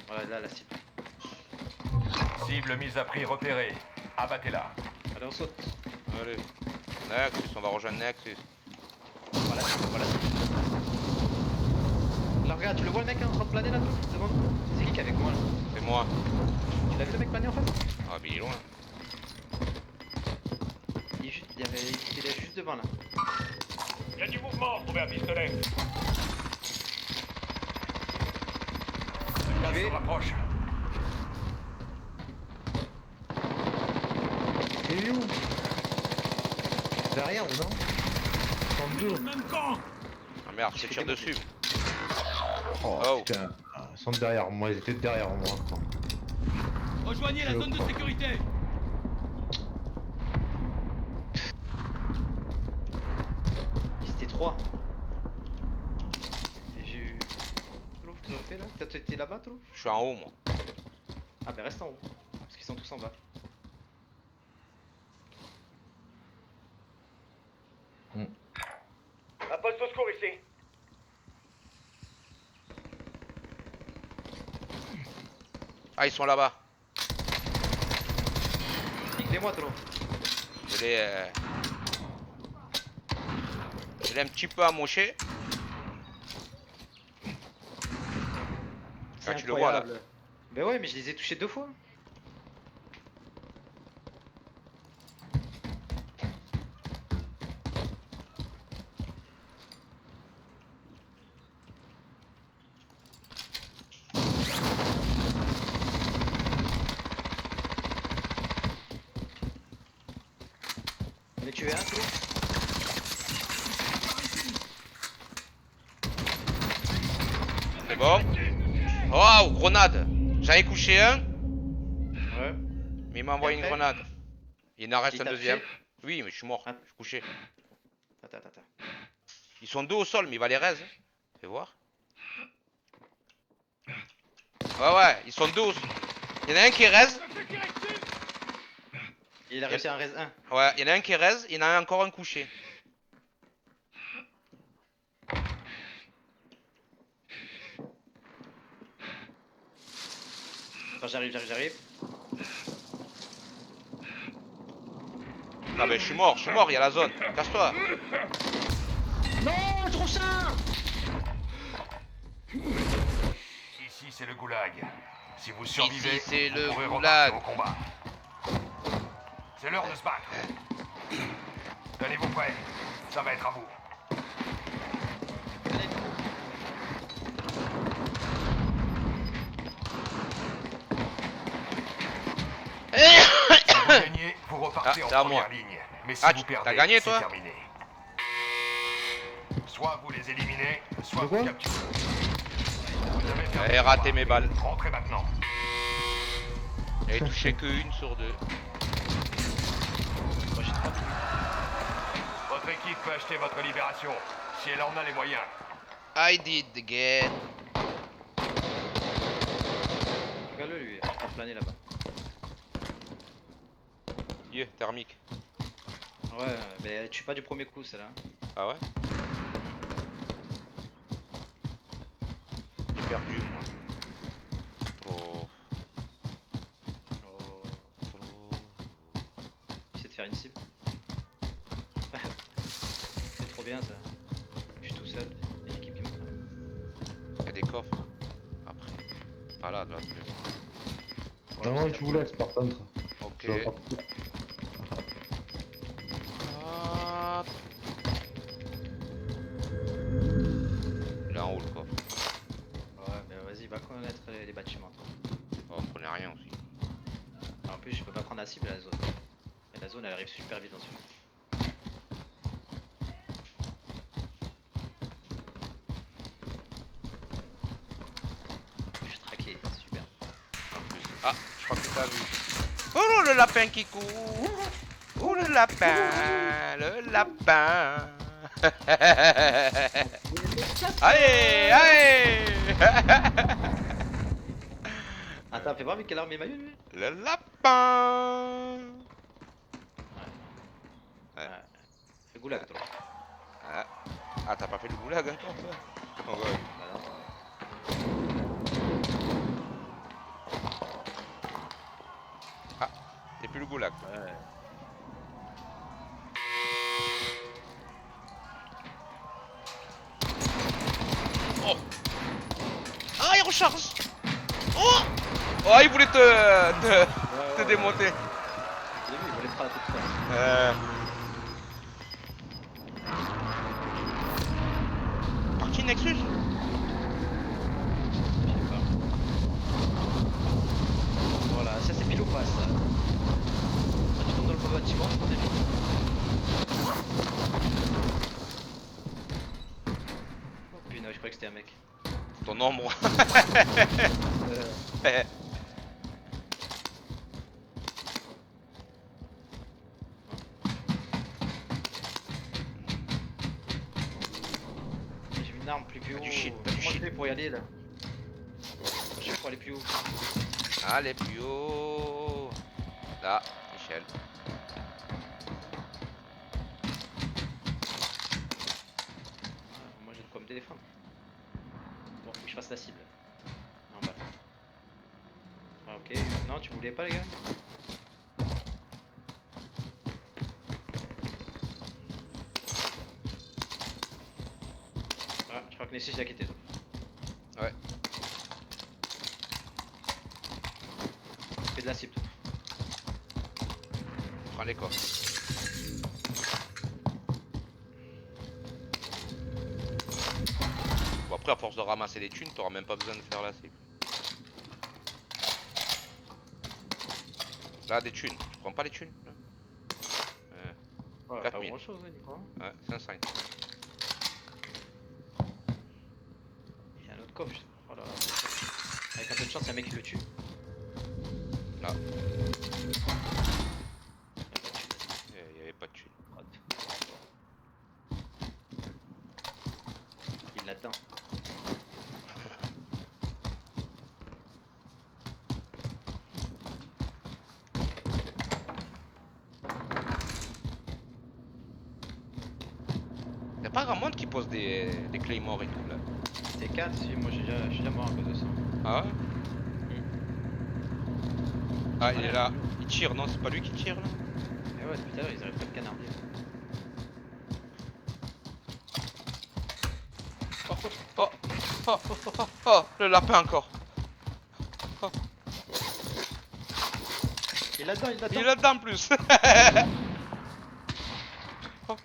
Voilà, là, la cible. Cible mise à prix repérée. Abattez-la. Allez, on saute. Allez. Nexus, on va rejoindre Nexus. Voilà, voilà. Là, regarde, tu le vois le mec hein, en train de planer là, devant nous? C'est qui est avec moi là? C'est moi. Tu l'as vu le mec planer en face? Ah, mais il est loin. Il est juste devant là. Il y a du mouvement, trouvez un pistolet. Le gaz vais. se rapproche. Il est où? Derrière ou non? 32. Même camp. Ah merde, je tire dessus. Oh, Oh. putain. Ils sont derrière moi, ils étaient derrière moi. Rejoignez la Je zone de crois. sécurité. Ils étaient 3. Et j'ai eu. Trouf, tu l'as fait là? T'as été là-bas, Trouf? Je suis en haut, moi. Ah, bah reste en haut. Parce qu'ils sont tous en bas. Un poste au secours ici. Ah, ils sont là-bas. Nique-les-moi, Trouf. Je l'ai. Je l'ai un petit peu amoché. Ah, tu le vois là. Bah ouais, mais je les ai touchés 2 fois. On est tué un, Trouf. Bon. Oh, grenade. J'en ai couché un, Ouais. mais il m'a envoyé une après grenade. Il en reste Il un t'a deuxième. tué Oui, mais je suis mort. Ah. Je suis couché. Attends. Ils sont deux au sol, mais il va les raise. Fais voir. Ouais, ils sont deux au sol. Il y en a un qui raise. Il a réussi à en raise 1. Ouais, il y en a un qui raise, il y en a encore un couché. Attends, j'arrive. Ah ben je suis mort, il y a la zone. Casse-toi. Non, trop ça. Ici, c'est le goulag. Si vous survivez, Ici, c'est vous le pourrez goulag. repartir au combat. C'est l'heure de se battre. Tenez-vous prêts. Ça va être à vous. Si vous gagnez, vous repartez Ah, en c'est à première moi. ligne. Mais si Ah, vous t'as perdez, gagné, c'est toi terminé. Soit vous les éliminez, soit De vous quoi capturez. Vous avez perdu J'avais le raté combat. mes balles. Rentrez maintenant. J'avais touché que une sur deux. Moi j'ai 3 minutes. Votre équipe peut acheter votre libération, si elle en a les moyens. I did again. Regarde-le lui, il a plané là-bas. Yeah, thermique. Ouais, mais elle tue pas du premier coup celle-là. Ah ouais? J'ai perdu moi. Oh. Oh. Essayer de faire une cible. C'est trop bien ça. Je suis tout seul, il y a une équipe qui me prend. Il y a des coffres. Après. Ah là, plus. Non, je vous laisse par contre. Ok. Je vais pas- Hop. Il est en haut le coffre. Ouais, mais vas-y, va connaître les bâtiments. toi. Oh, on connaît rien aussi. En plus, je peux pas prendre la cible à la zone. Et la zone elle arrive super vite ensuite. Je suis traqué, super. En plus. Ah, je crois que t'as vu. Oh le lapin qui court. Oh le lapin. Le lapin. Allez, allez. Attends, fais voir avec quelle arme il m'a eu lui. Le lapin. Ouais. Ouais. Fais goulag toi. Ah, t'as pas fait le goulag hein, toi? Oh, ouais. Bah non. C'est plus le goulag. Ouais. Oh. Ah, il recharge. Oh. Oh, il voulait te démonter. J'ai vu, il voulait prendre la toute force. Parti Nexus. Je sais pas. Voilà, ça c'est pile ou face ça. Quand tu tombes dans le bâtiment, tu t'es vite. Oh putain, je croyais que c'était un mec. Ton ombre. J'ai une arme plus haut. du shit, Comment du je shit. fais pour y aller là? Je sais pour aller plus haut. Allez, plus haut. Là, échelle. Moi j'ai de quoi me défendre. Bon, faut que je fasse la cible. En bas. Ah, ok. Non, tu voulais pas les gars? Ah, je crois que Nessie s'est quitté. Ouais. Fais de la cible. toi. Prends les coffres. Bon, après, à force de ramasser les thunes, t'auras même pas besoin de faire la cible. Là, des thunes. Tu prends pas les thunes là Ouais, pas 4000. grand chose, Nico. Ouais, 500. Il y a un autre coffre. Oh là. Avec un peu de chance, il y a un mec qui le tue. Là. Il y avait pas de thune. Il l'atteint. Y'a pas grand monde qui pose des claymores et tout là. T'es 4, si, moi je suis déjà mort à cause de ça. Ah ouais? Ah, il est là. Il tire, non? C'est pas lui qui tire là? Et ouais, depuis tout à l'heure, ils arrivent pas de canarder. Oh, oh, oh, oh, oh, le lapin encore. Il est là-dedans, il est là-dedans. Il est là-dedans en plus. Oh.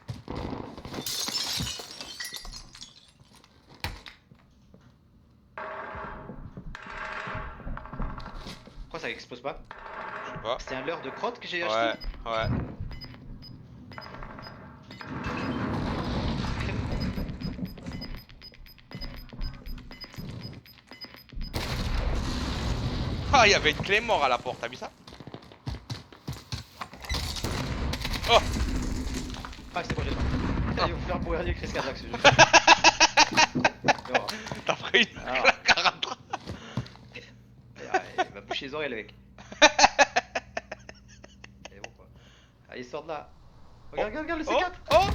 Pourquoi ça explose pas? Je sais pas. C'était un leurre de crotte que j'ai Ouais, acheté. ouais. Ah, il y avait une clé mort à la porte, t'as vu ça? Oh! Ah, c'est bon, j'ai le temps. Putain, ils vont faire mourir du Chris Cardax ce jeu. Non. T'as pris une Ah. claque à rentrer. Il va boucher les oreilles, le mec. Et bon, quoi. Ah, il sort de là. Regarde, regarde, regarde le C4. Oh!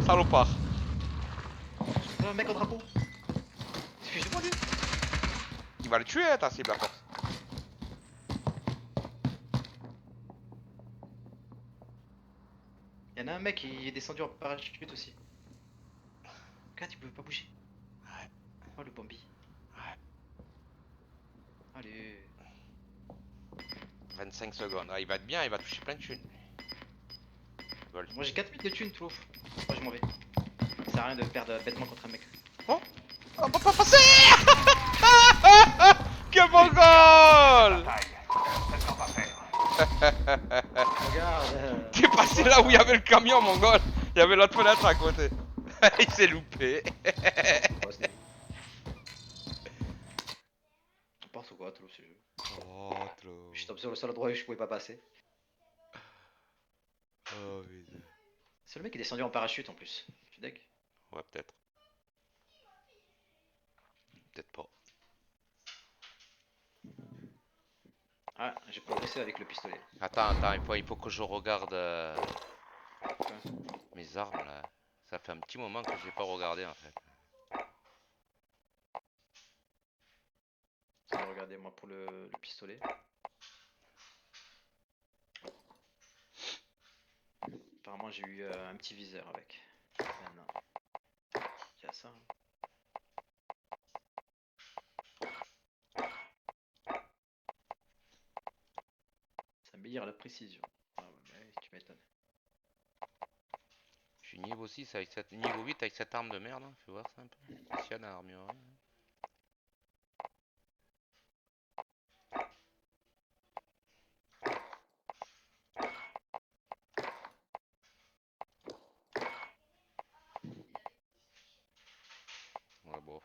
Salopard. Un mec en drapeau. Excusez-moi, lui. Il va le tuer, hein, ta cible à force. Y'en a un mec qui est descendu en parachute aussi. Regarde, il pouvait pas bouger. Ouais. Oh, le Bambi. Ouais. Allez. 25 secondes. Ah, il va être bien, il va toucher plein de thunes. Vol. Moi j'ai 4 minutes de thunes, tout. Moi je m'en vais. Ça sert à rien de perdre bêtement contre un mec. Oh! On va pas passer! Quel bon goal! Taille. Ça ne va pas faire. Regarde. T'es passé là où il y avait le camion, mon goal! Il y avait l'autre fenêtre à côté. Il s'est loupé. N'importe quoi, tout ce jeu. Oh, trop. Je tombe sur le seul endroit où je pouvais pas passer. Oh, putain. C'est le mec qui est descendu en parachute en plus. Je suis deg. Ouais, peut-être. Peut-être pas. Ah, j'ai progressé avec le pistolet. Attends, il faut que je regarde mes armes là. Ça fait un petit moment que j'ai pas regardé en fait. Regardez moi pour le pistolet. Apparemment j'ai eu un petit viseur avec. Maintenant. Il y a ça. Ça meilleure la précision. Ah ouais, tu m'étonnes. Je suis niveau 6 avec cette niveau 8 avec cette arme de merde, hein. Fais voir ça un peu. Spécial à armurerie. Ouais, bof.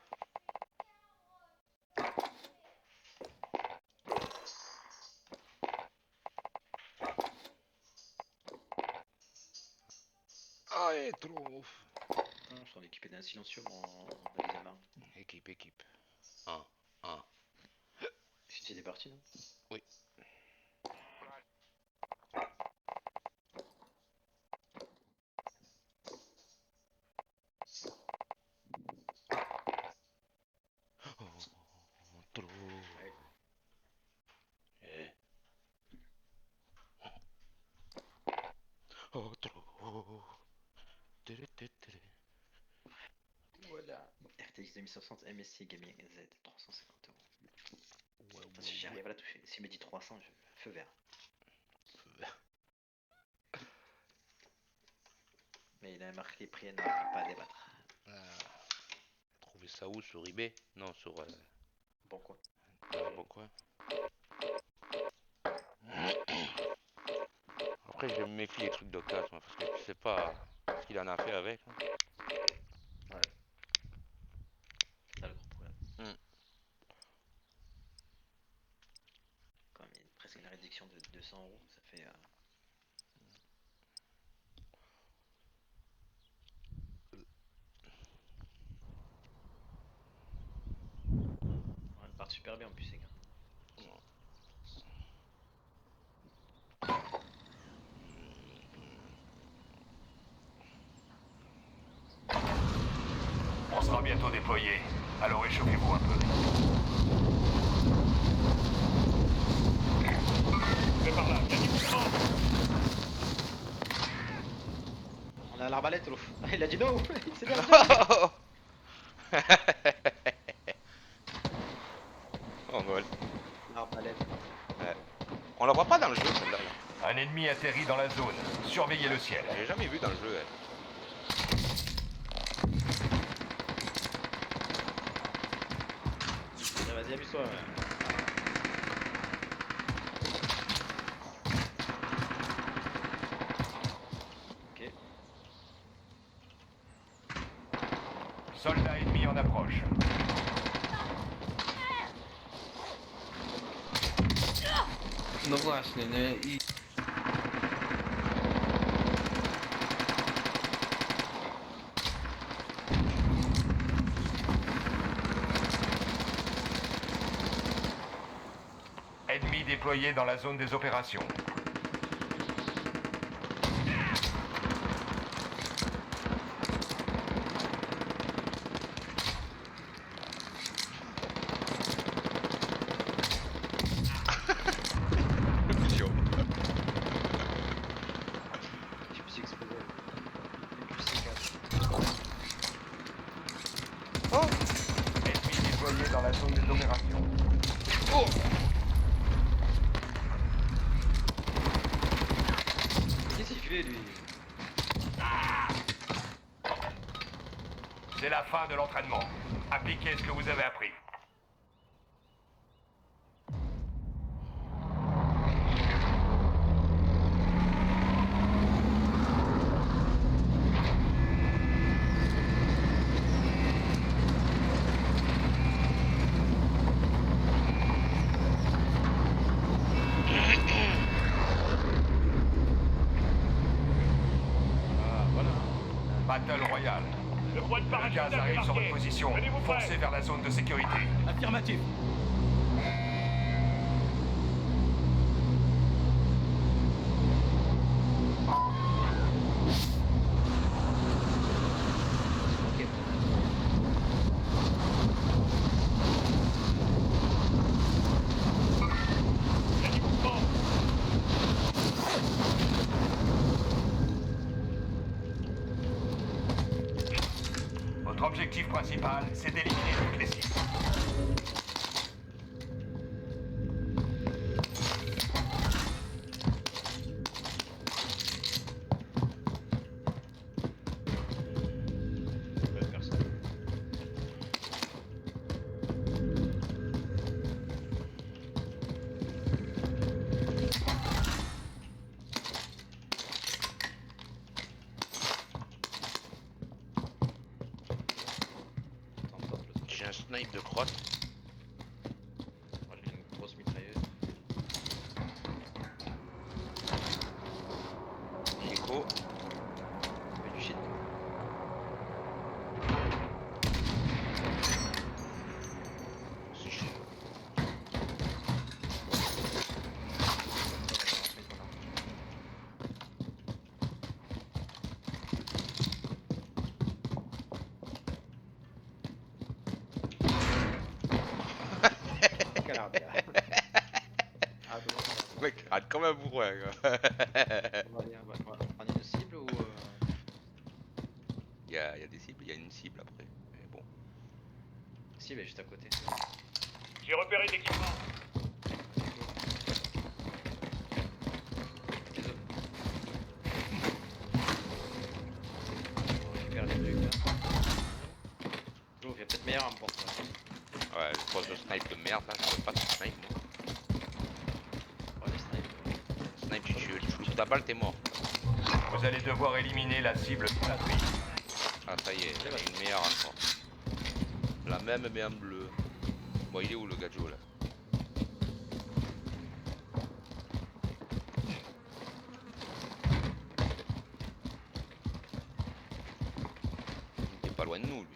Ah, et trop. Je suis en équipé d'un silencieux en deuxième arme. Équipe. 1. C'est des parties, non? Oui. Oh, trop. Ouais. Eh. Oh, trop. Voilà. RTX 2060 MSI Gaming Z 350 €. Ouais, Si j'arrive à la toucher, s'il me dit 300, je feu vert. Mais il a marqué prix à ne pas débattre. Trouver ça où? Sur eBay? Non, sur Bon quoi. bon coin. Après, je me méfie des trucs d'occasion parce que tu sais pas ce qu'il en a fait avec. Hein. Ouais. Ça le comprend. 200 €, ça fait. Ils partent super bien en plus, ces gars. On sera bientôt déployé, alors échauffez-vous un peu. C'est par là, il y a du mouvement. On a l'arbalète, l'ouf. Ah, il a dit non. Il s'est bien. Oh Noël. L'arbalète. Ouais. On la voit pas dans le jeu celle-là. Là. Un ennemi atterrit dans la zone. Surveillez le ciel. J'ai jamais vu dans le jeu elle. Vas-y, amuse-toi. Ouais. Ok. Soldat ennemi en approche. No właśnie, nie? I Ennemi déployé dans la zone des opérations. Idiot. Je me suis explosé. Oh. Ennemi déployé dans la zone des opérations. Oh. Qu'est-ce qu'il fait, lui? C'est la fin de l'entraînement. Appliquez ce que vous avez appris. Ah, voilà. Battle Royale. Le point de Le parachute gaz est arrive sur votre marqué. position. Tenez-vous prêts. Foncez vers la zone de sécurité. Affirmatif. Ok. Il y a du mouvement. Votre objectif principal, c'est d'éliminer toutes les cibles. Personne. J'ai un snipe de crotte. Moi, j'ai une grosse mitrailleuse. Chico. Mais du shit. C'est chaud. Calardia. Ah, bon, Mec, arrête comme un bourrin quoi. on va prendre une cible ou. Il y a des cibles, il y a une cible après. Mais bon. Cible est juste à côté. J'ai repéré l'équipement. Désolé. On récupère les trucs là. Oh, il y a peut-être meilleur à me penser. Ouais, je pose le snipe de merde là, je peux pas de snipe moi. Ouais, les snipes. Snipe, tu loupes ta balle, t'es mort. Vous allez devoir éliminer la cible matrice. Ah ça y est, il y en a une meilleure encore. La même mais en bleu. Bon il est où le gadget là? pas loin de nous, lui.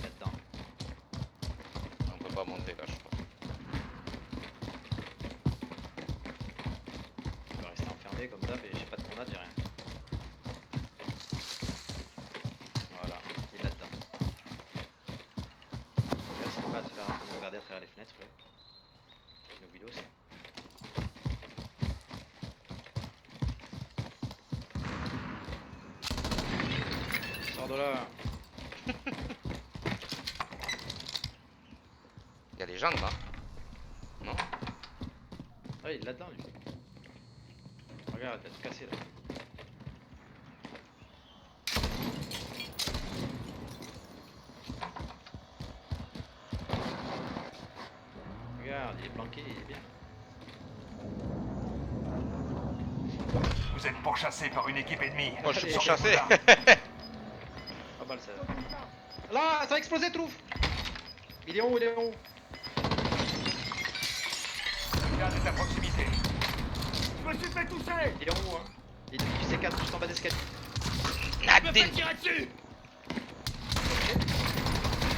Là-dedans. On peut pas monter là, je crois. Je vais rester enfermé comme ça, mais j'ai pas de grenade, j'ai rien. Voilà, il est là-dedans. Merci pas de faire un peu me regarder à travers les fenêtres, ouais. Nos vidéos, ça. Sors de là. Il y a des gens là. Non? Ah, il est là-dedans, lui. Regarde, il a tout cassé là. Regarde, il est planqué, il est bien. Vous êtes pourchassé par une équipe ennemie. Moi, je suis Allez, pourchassé. Pas mal ça. Là, ça a explosé, Trouf. Il est en haut, il est en haut. Le gaz est à proximité. Je me suis fait toucher. Il est en haut, hein. Il est du C4 juste en bas d'escalier. Je me fais Nadine. tirer dessus.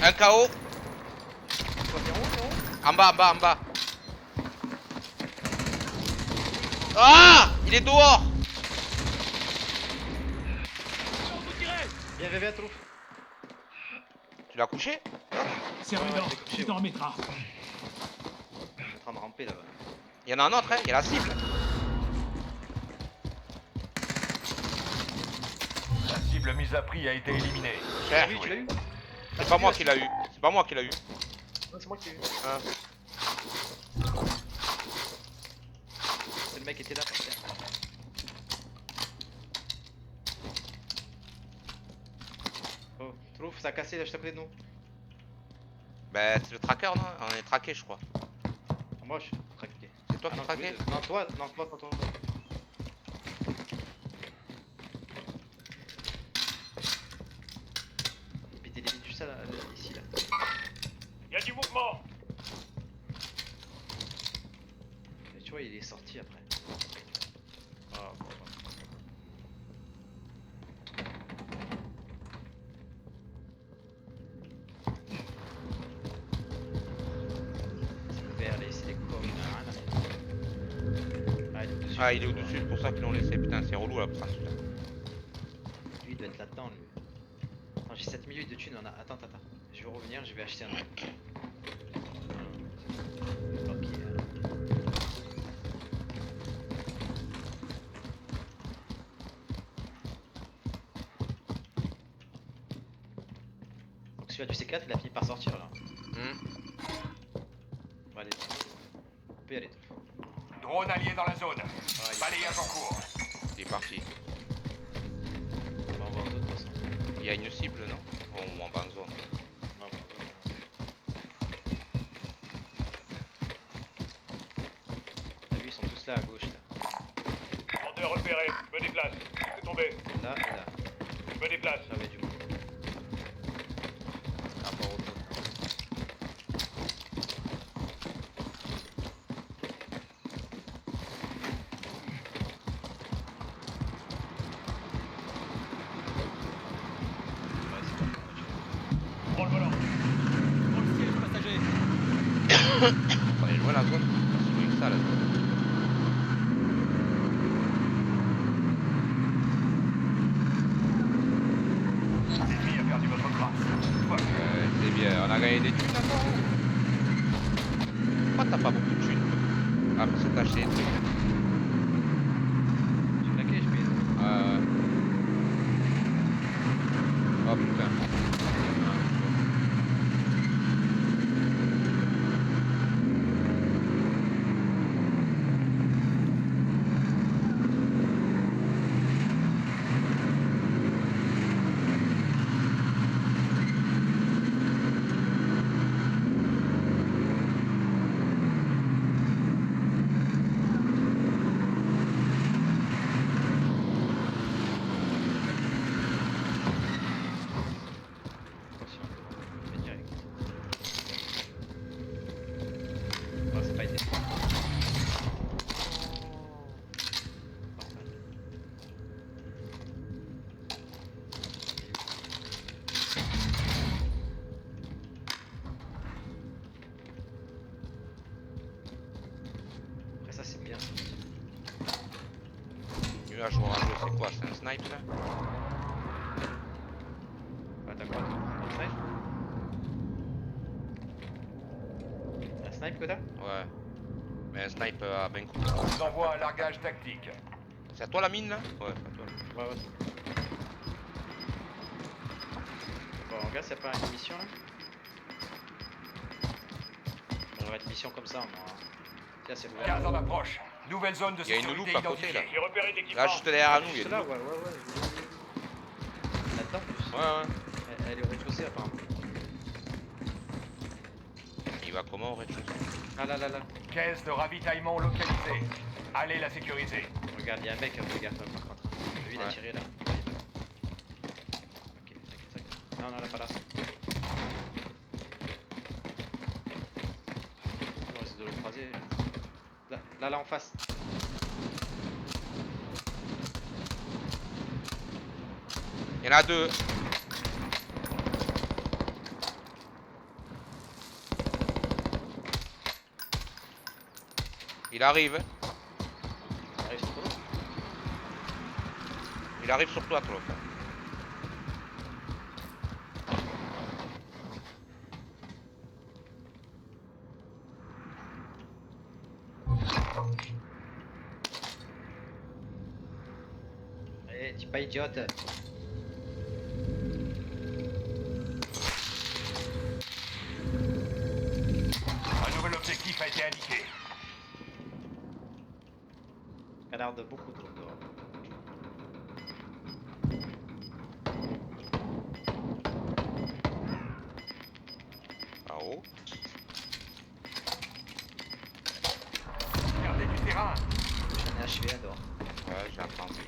Un KO. Toi, t'es en haut, t'es en haut. En bas, en bas, en bas. Ah! Il est dehors. On vous tirer. Bien rêvé à Trouf. Tu l'as couché? Servidor, j'ai couché, tu t'en remettras. Il est en train de ramper là-bas. Il y en a un autre, hein? Il y a la cible. La cible mise à prix a été éliminée. Cher. Oui, tu l'as eu. C'est pas moi qui l'a eu. C'est pas moi qui l'a eu. Non, c'est moi qui l'ai eu. Hein. C'est le mec qui était là, par terre. Oh, Trouf, ça a cassé là, juste à côté de nous. Bah, c'est le tracker, non? On est traqué, je crois. Moi, je suis traqué. C'est toi qui non, es traqué? non, toi, toi. Péter des billes, ça là, ici là. Il y a du mouvement. Et tu vois, il est sorti après. Ah, bon, bon. C'est ouvert, là, c'est des coms, rien à faire. Ah, il est au-dessus. Ah, il est au-dessus, c'est pour ça qu'ils l'ont laissé. Putain, c'est relou là, pour ça. Lui, il doit être là-dedans, lui. Attends, j'ai 7 minutes de thunes, on a... Attends. Je vais revenir, je vais acheter un autre. Ok. Donc celui-là du C4, il a fini par sortir là. Bon, allez. On peut y aller. Drone allié dans la zone. Ah, il est- Balayage en cours. Il est parti. On va en voir d'autres de toute façon. Il y a une cible, non? Ou en bande zone. Non, T'as vu, ils sont tous là à gauche là. Vendeur repéré. Je me déplace. C'est tombé. Là et là. Je me déplace. J'avais du monde. Par rapport au autres. Ouais, c'est pas comme voiture. Prends le volant. Prends le siège passager. On est loin la zone. C'est loin que ça, la zone. L'ennemi a perdu votre trace. Voilà. C'est bien, on a gagné des thunes là-bas. Pourquoi t'as pas beaucoup de thunes? Ah, parce que t'as acheté des trucs. J'ai claqué, je paye. Oh putain. snipe ça. Ah, t'as quoi toi? Un snipe? Un snipe que t'as? Ouais. Mais un snipe à 20 coups. On vous envoie un largage tactique. C'est à toi la mine là? Ouais, c'est à toi. Ouais, ouais. Bon, regarde, c'est pas une mission là? On va une mission comme ça, moi. Tiens, c'est l'ouvert. Gaz en approche. Nouvelle zone de Il y a une sécurité loupe à côté, identifiée. J'ai repéré l'équipement. Là, juste derrière nous, il y a Juste une là, loupe. ouais, ouais, ouais. Là-dedans, en plus. Ouais, ouais. Elle est au rez-de-chaussée, apparemment. Il va comment au rez-de-chaussée? Ah là là là. Caisse de ravitaillement localisée. Allez la sécuriser. Regarde, il y a un mec, fais gaffe par contre. Lui, il a Ouais. tiré là. Ok, t'inquiète. Non, non, là, pas là. On risque de le croiser. Là, en face. Il y en a deux. Il arrive. Arrive sur toi. Il arrive sur toi, Trof. Eh, tu pas idiote. Un nouvel objectif a été indiqué. Canard de beaucoup trop dehors. En haut. Gardez du terrain. J'en ai achevé dehors. Ouais, j'ai entendu.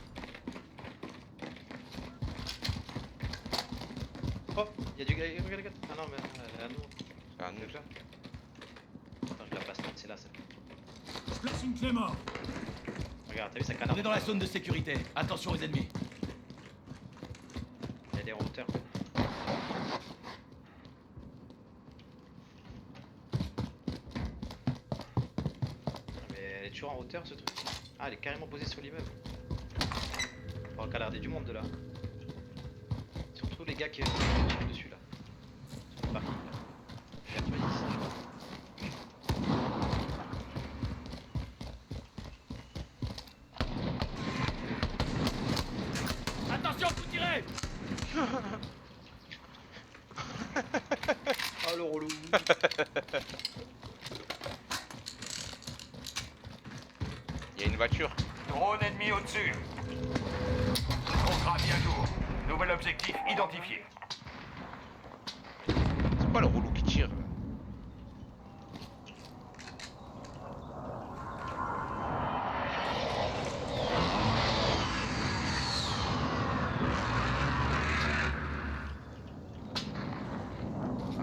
Oh, il y a du gars. Regarde. Ah non, mais elle est à nous. C'est à nous ça. Attends, je la passe, c'est là, celle. Place une clé mort. Regarde, t'as vu, ça canard. On est dans la zone de sécurité. Attention aux ennemis. Il y a des routeurs. Mais elle est toujours en hauteur ce truc. Ah, elle est carrément posée sur l'immeuble. On va canarder du monde de là. Surtout les gars qui tirent dessus là. Sur le parking là. J'ai actualisé ça, je crois. Attention, vous tirez. Oh le relou. Il y a une voiture. Drone ennemi au-dessus. Contrat bien jour. Nouvel objectif identifié. C'est pas le rouleau qui tire là.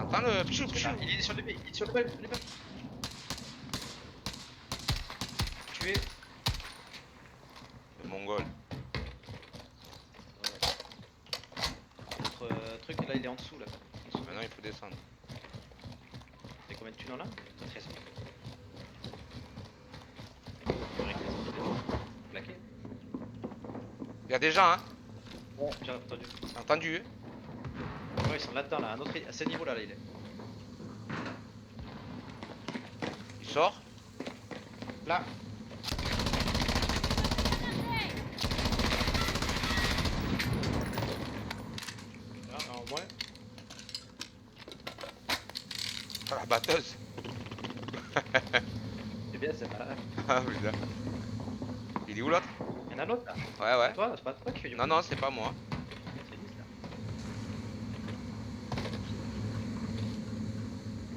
Entends le pchou pchou. Ah, il est sur le B, il est sur le B. Tué. Le mongol. Notre truc là, il est en dessous là. Maintenant il faut descendre. T'as combien de thunes en là? 13 000. Plaqué. Il y a des gens hein. Bon, j'ai entendu. Entendu hein. Ouais, ils sont là-dedans là, à ce niveau là, il est. Il sort. Là. Là, en moins. Ah, la batteuse. C'est bien, c'est malin. Ah putain. Il est où l'autre? Y'en a un autre là. Ouais ouais. Toi, c'est pas toi qui fais du Non non c'est pas moi. C'est lisse, là.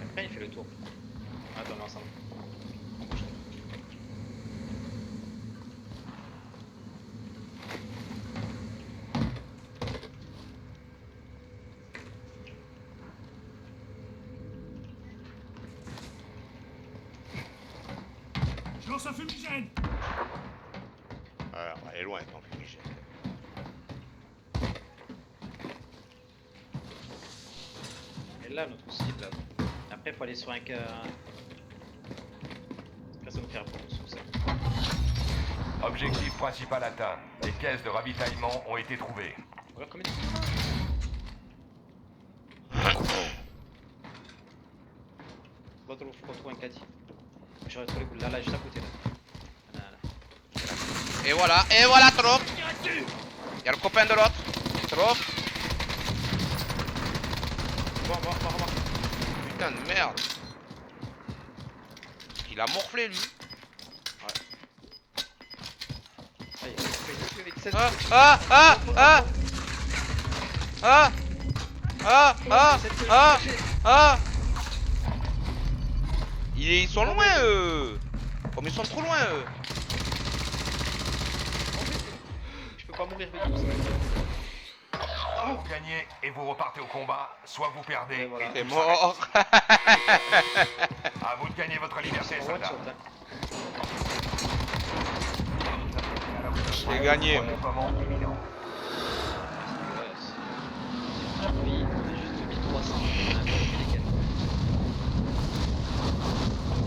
Après, il fait le tour. Attends, on est ensemble. Je lance un fumigène. Alors elle est loin ton fumigène. Et là, notre cible. Là. Après, faut aller sur un cas. Ça nous faire pour nous, ça. Objectif principal atteint. Les caisses de ravitaillement ont été trouvées. Regarde combien de... Faut qu'on trouve un caddie. J'aurais trouvé les boules là, juste à côté là. Et voilà, trop. Y'a le copain de l'autre. Trop. Mort. Putain de merde. Il a morflé lui. Ah, il est avec 7. Ils sont loin eux. Comme ils sont trop loin eux. Je peux pas mourir vite. Soit vous gagnez et vous repartez au combat, soit vous perdez. Ouais, voilà. et T'es tout mort. s'arrête. À vous de gagner votre liberté, On soldat. one-shot, hein. J'ai gagné. Moi. Remontement imminent. Oui, on a juste 2300. On a un peu les quêtes.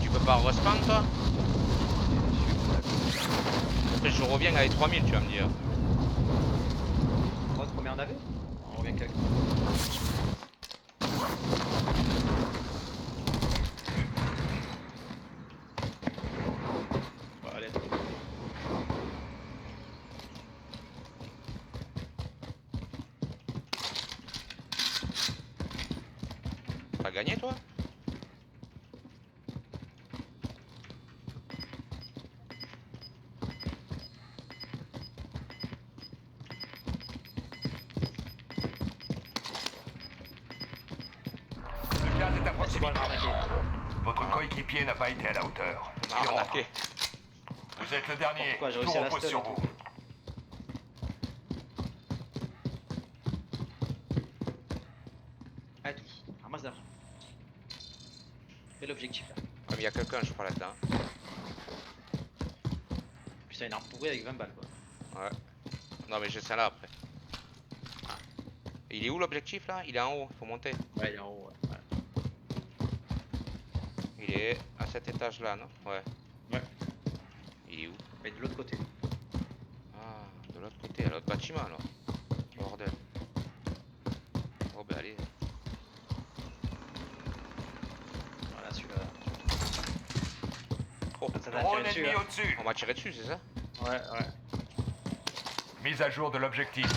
Tu peux pas respawn toi? Après je reviens avec 3000 tu vas me dire. Combien on avait? On revient quelques. Bon, allez. T'as gagné toi? Le gaz est à C'est bon, proximité. elle m'a arnaqué. Votre coéquipier n'a pas été à la hauteur. Il Ah, rentre. arnaqué. Vous êtes le dernier. Pourquoi, j'ai Tout réussi à la repose stun sur et vous. Ah, tout. Ramasse d'argent. Fais l'objectif là. Ah, mais y'a quelqu'un je crois là-dedans. Putain, une arme pourrie avec 20 balles quoi. Ouais. Non mais j'ai ça là après. Il est où l'objectif là? Il est en haut, faut monter. Ouais, il est en haut. Ouais. Il est à cet étage là, non? Ouais. Ouais. Il est où? Mais de l'autre côté. Ah, de l'autre côté, à l'autre bâtiment alors. Bordel. Oh bah allez. Voilà, celui-là. Oh, Ça t'a Drone tiré dessus. ennemi Hein. au-dessus. on m'a tiré dessus, c'est ça? Ouais. Mise à jour de l'objectif.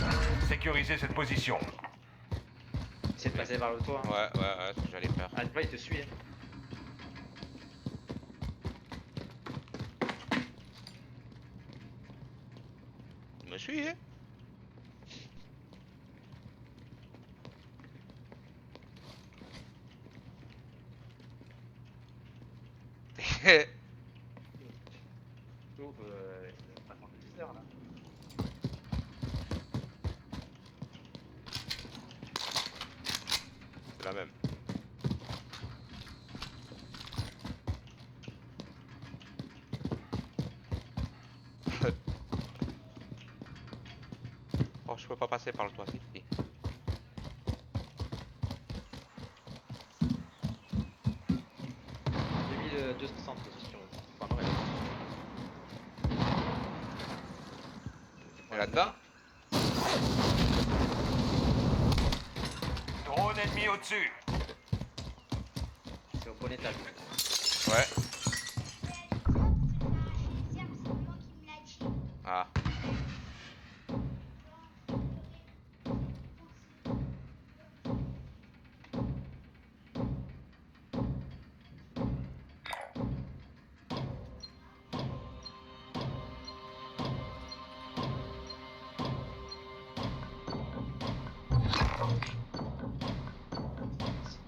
Sécurisez cette position. Essaie de passer vers le toit. Hein. Ouais, c'est ce que j'allais faire. Ah, tu vois, il te suit. Hein. Il me suit, hein? Je trouve, pas tant de 10 heures là. C'est la même. Oh, je peux pas passer par le toit, c'est ici. J'ai mis le 200 sur eux. Enfin, non, Et là-dedans? Drone ennemi au-dessus. c'est au bon étage. Ouais. Ah.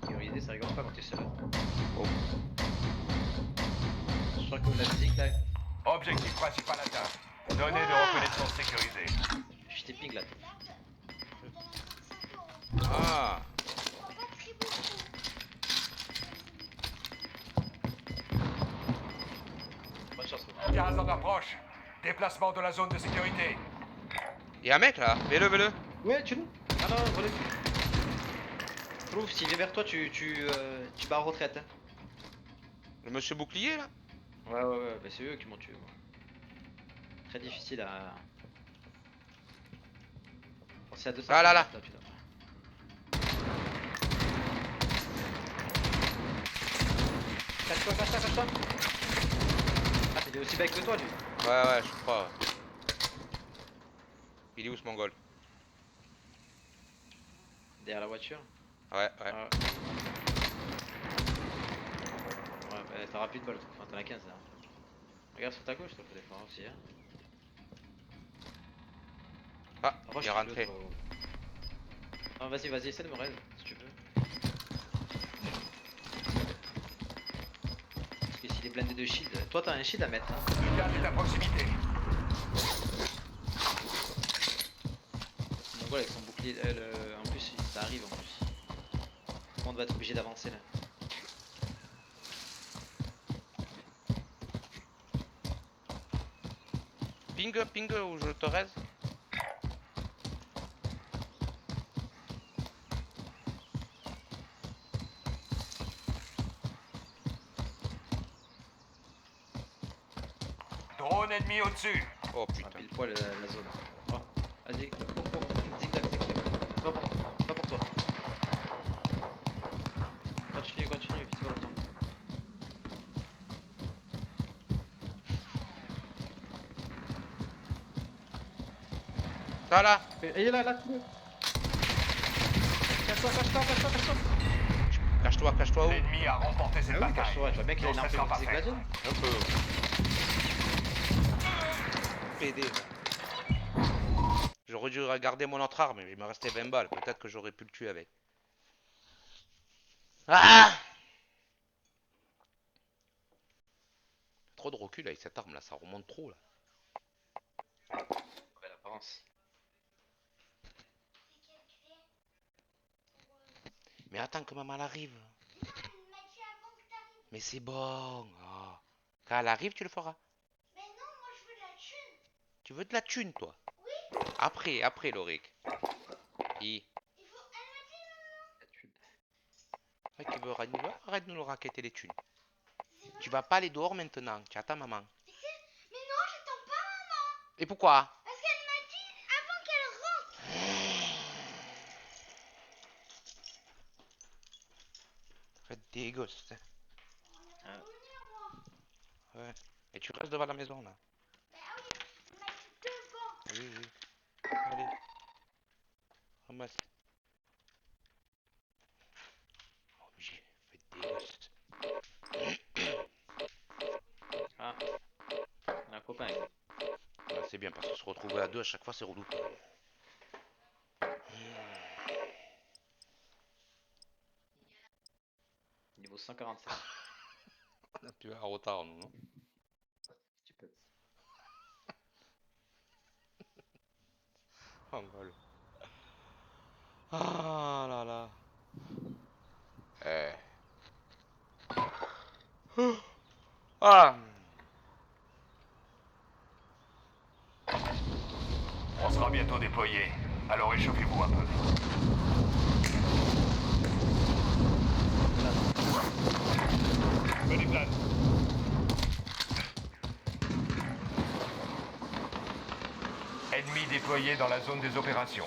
Sécurisé, ça rigole pas quand t'es seul. Oh. Je crois que la musique là, Objectif principal atteint. Données de reconnaissance sécurisées. je t'ai ping là. Ah. Bonne chance. 15 en approche. Déplacement de la zone de sécurité. Y'a un mec là, fais-le. Ouais, tu nous. Ah non, volé. Trouve, s'il vient vers toi, tu bats en retraite. Hein. Le monsieur bouclier là? Ouais, bah c'est eux qui m'ont tué. Moi. Très difficile à. Pensez à 200. Ah là là. Putain. Cache-toi, cache-toi, cache-toi. Ah, t'es aussi bec que toi, lui. Ouais, je crois. Il est où ce mongol? Derrière la voiture. Ouais. Ouais, bah, t'auras plus de balles, enfin t'en as 15 là. Regarde sur ta gauche, toi, faut défendre aussi. Hein. Ah, Après, il je est te rentré. bloque, non, vas-y, essaie de me raid si tu veux. Parce que s'il est blindé de shield, toi t'as un shield à mettre. Hein. Le gaz est à proximité. Mon goal avec son bouclier, en plus ça arrive en plus. On va être obligé d'avancer là. Ping ou je te raise? Drone ennemi au-dessus. Oh Ah, putain. pile poil la zone. Oh, vas-y, zigzag. Pas pour toi. Continue, vite sur le temps. Ça là. Il est là, cache-toi. Cache-toi où? L'ennemi a remporté cette Ah oui, bataille. cache-toi, tu vois bien qu'il a une Non, arme ça sera plus pas que la fait. zone. Un peu. PD. J'aurais dû regarder mon autre arme, mais il me restait 20 balles. Peut-être que j'aurais pu le tuer avec. Ah! Trop de recul avec cette arme là, ça remonte trop là. Ouais, l'apparence. Mais attends que maman arrive. Mais c'est bon. Oh. Quand elle arrive, tu le feras. Mais non, moi je veux de la thune. Tu veux de la thune, toi? Oui. Après, Loric. Qui? Ouais, qui veut arrête de nous raqueter les thunes. Tu vas pas aller dehors maintenant. Tu attends maman. Mais non, j'attends pas maman. Et pourquoi? Parce qu'elle m'a dit avant qu'elle rentre. Faites des gosses. Hein. On a revenir moi. Ouais. Et tu restes devant la maison là. Bah oui, elle m'a dit devant. Oui. Allez. Ramasse. Oh, faites des gosses. Ah, on a un copain avec lui. Ouais, c'est bien parce que se retrouver à deux à chaque fois c'est relou. Niveau 147. On a pu un retard nous, non? Tu peux. Oh mal. Ah là là. Ah. On sera bientôt déployé. Alors échauffez-vous un peu. Me déplace. Ennemi déployé dans la zone des opérations.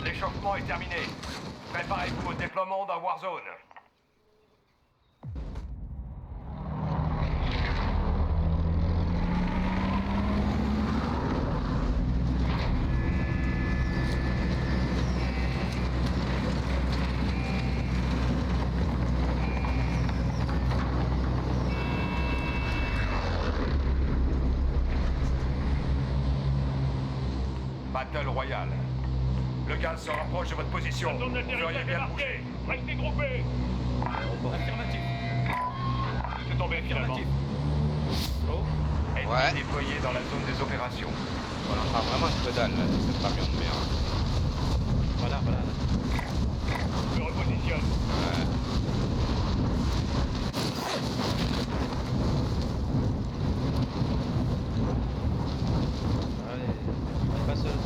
L'échauffement est terminé. Préparez-vous au déploiement dans Warzone. Battle Royale. Le gaz se rapproche de votre position. La zone Vous feriez d'atterrissage est bien de bouger. marquée. Restez groupés. Affirmatif. Laissez tomber finalement. Affirmatif. ennemis Ouais. déployés dans la zone des opérations. On entend vraiment que dalle là, de cette camion de merde. Voilà, voilà. Je me repositionne. Ouais. Allez, on est pas seul.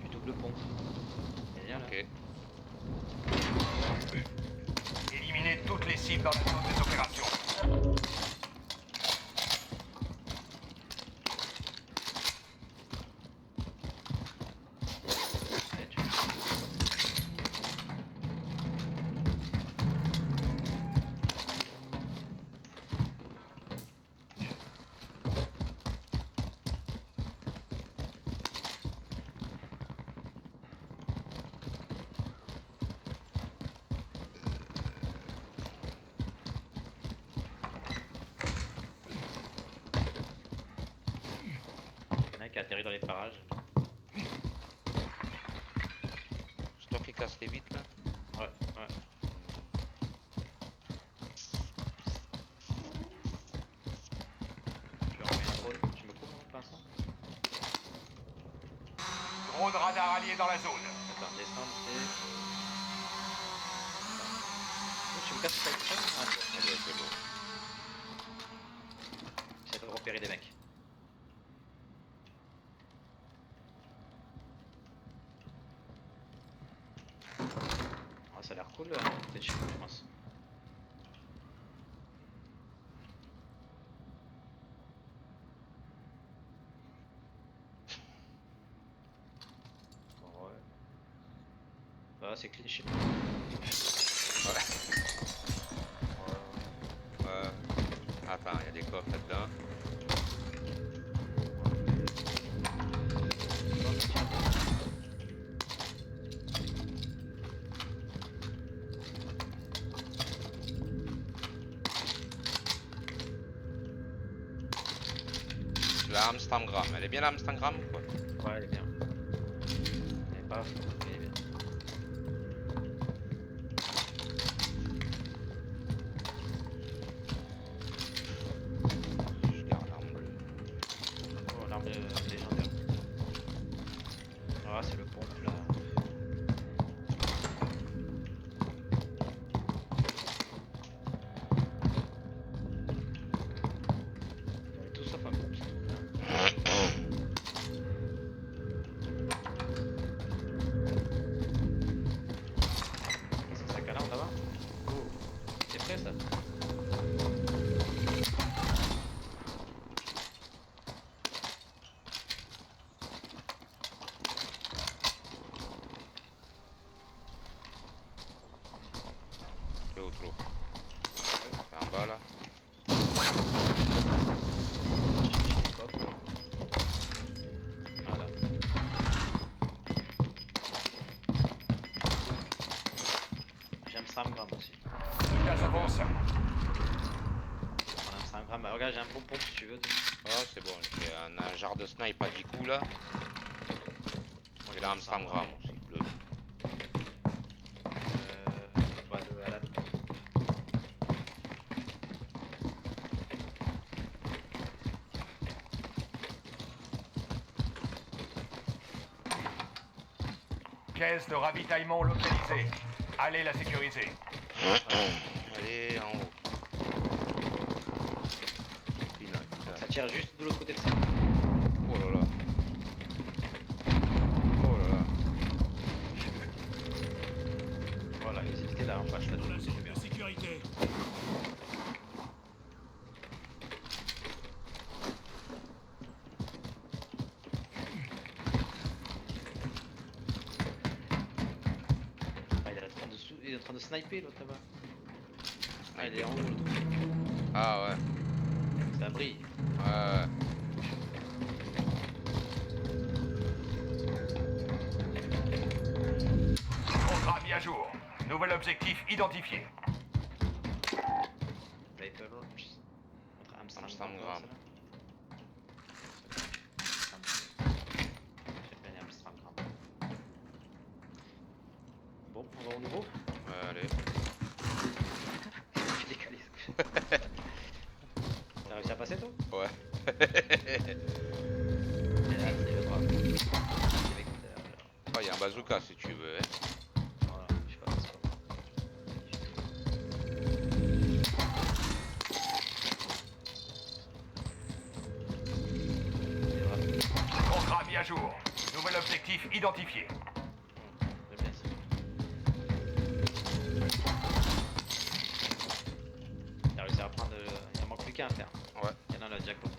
Du double pont. Génial. Là. Ok. Éliminez toutes les cibles dans la zone des opérations. Allez, tu- Le mec a atterri dans les parages. C'est toi qui casse les vitres là? Ouais, ouais. Je vais envoyer un drone. Tu me coupes pour l'instant? Drone radar allié dans la zone. Attends, descendre et... Oh, tu me casses pas exprès? Ah, c'est bon. Allez, c'est bon. J'essaie de repérer des mecs. Ah, ça a l'air cool, peut-être chez nous, je pense. Ouais. Ah, c'est clean chez nous. Attends, il y a des coffres là-dedans. La Amsterdam, elle est bien la Amsterdam ou quoi? Ouais, elle est bien. Elle est pas folle, mais elle est bien. Je garde l'arme bleue. Oh, l'arme légendaire. Ah, c'est le pompe là. On est tous sauf un pompe. C'est un sac à l'arme là-bas? Oh, c'est prêt ça? C'est où trop? C'est en bas là. Hop. Voilà. J'ai un 100 grammes aussi. Le gaz avance. On a un 100 grammes. Regarde, j'ai un bon pompe si tu veux. Ah, c'est bon, j'ai un genre de snipe à 10 coups là. J'ai la Amsterdam aussi, bleu. Bah, à la... Caisse de ravitaillement localisée. Allez la sécuriser. Allez, en haut. Putain, putain. Ça tire juste de l'autre côté de ça. Oh là là. Oh là là. Voilà, ils étaient là en face là. Dans la zone de sécurité. Ah, il est en train de, il est en train de sniper l'autre là-bas. Ah, il est en haut l'autre. Ah ouais. Ça brille. Ouais. Contrat mis à jour. Nouvel objectif identifié. Paper Launch. Contre Amsterdam. Amsterdam. J'ai bien Amsterdam. Bon, on va au nouveau. Ouais, allez. J'ai décalé. là, c'est le drame. C'est vecteur, alors. Oh, il y a un bazooka si tu veux. Hein. Voilà, je sais pas, c'est pas bon. C'est vrai, Contrat mis à jour. Nouvel objectif identifié. j'aime bien ça. T'as réussi à reprendre. Il en manque plus qu'un à faire. Ouais. Il y en a là, jackpot.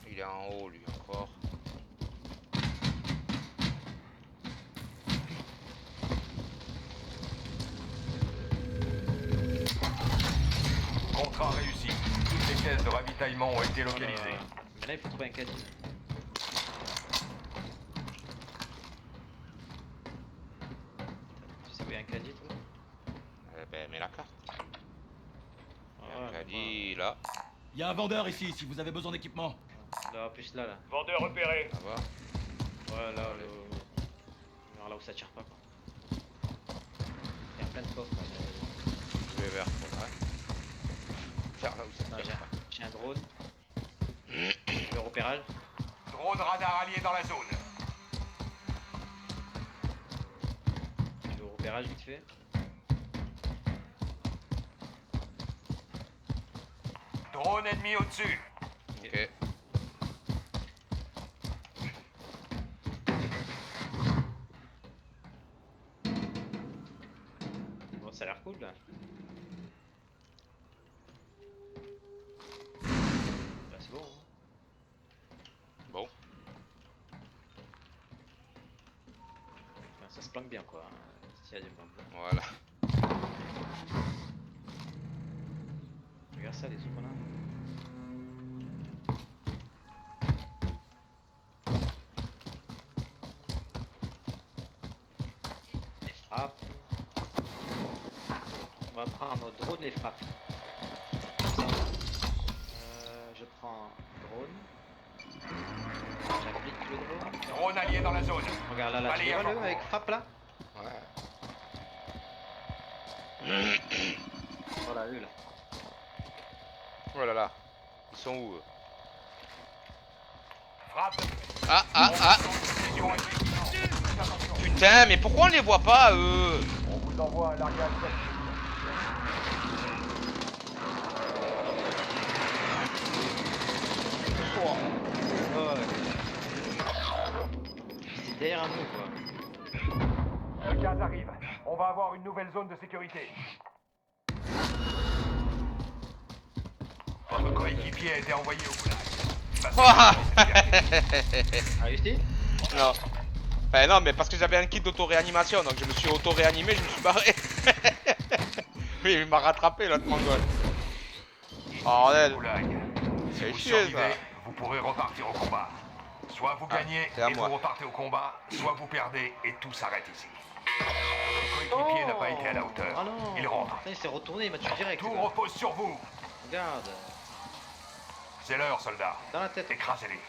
Il est en haut lui encore. Contrat réussi. Toutes les caisses de ravitaillement ont été localisées. Mais là, il faut trouver un caddie. Tu sais où il y a un caddie, toi? Ben mets la carte. Ah, Caddie là. Il y a un vendeur ici si vous avez besoin d'équipement. là, plus là, là. Vendeur repéré. Ça va. Ouais, là, là où ça tire pas, quoi. Il y a plein de coffres. Je vais vers toi. Ouais. Faire là où ça Ouais, tire pas. j'ai un drone. Le repérage. Drone radar allié dans la zone. Le repérage, vite fait. Drone ennemi au-dessus. Ok. Bon, ça a l'air cool, là. Bah, c'est bon, hein. Bon. Enfin, ça se planque bien, quoi. S'il y a des bombes. Voilà. Regarde ça, les zooms, là. Les frappes. On va prendre drone et frappe. Je prends drone. J'applique le drone. Drone allié dans la zone. Regarde là, Allez, tu vois avant. le avec frappe là. Ouais. Voilà, eux là. Oh là là. Ils sont où eux? Frappe. Ah ah ah. Précision effective. Faites attention. Putain, mais pourquoi on les voit pas eux? On vous envoie un largage tactique. C'est derrière nous quoi. Le gaz arrive. On va avoir une nouvelle zone de sécurité. Votre coéquipier a été envoyé au goulag. Ouah. Réussi? Non. Ben non, mais parce que j'avais un kit d'auto-réanimation, donc je me suis auto-réanimé, je me suis barré. Oui, il m'a rattrapé l'autre mongol. Bordel. Goulag. Si C'est vous chier, ça. survivez, vous pourrez repartir au combat. Soit vous gagnez c'est à et moi. vous repartez au combat, soit vous perdez et tout s'arrête ici. Le coéquipier n'a pas été à la hauteur. Ah non. Il rentre. Putain, il s'est retourné, il m'a tué direct. Tout là. repose sur vous. Regarde. C'est l'heure, soldats. Dans la tête. Écrasez-les.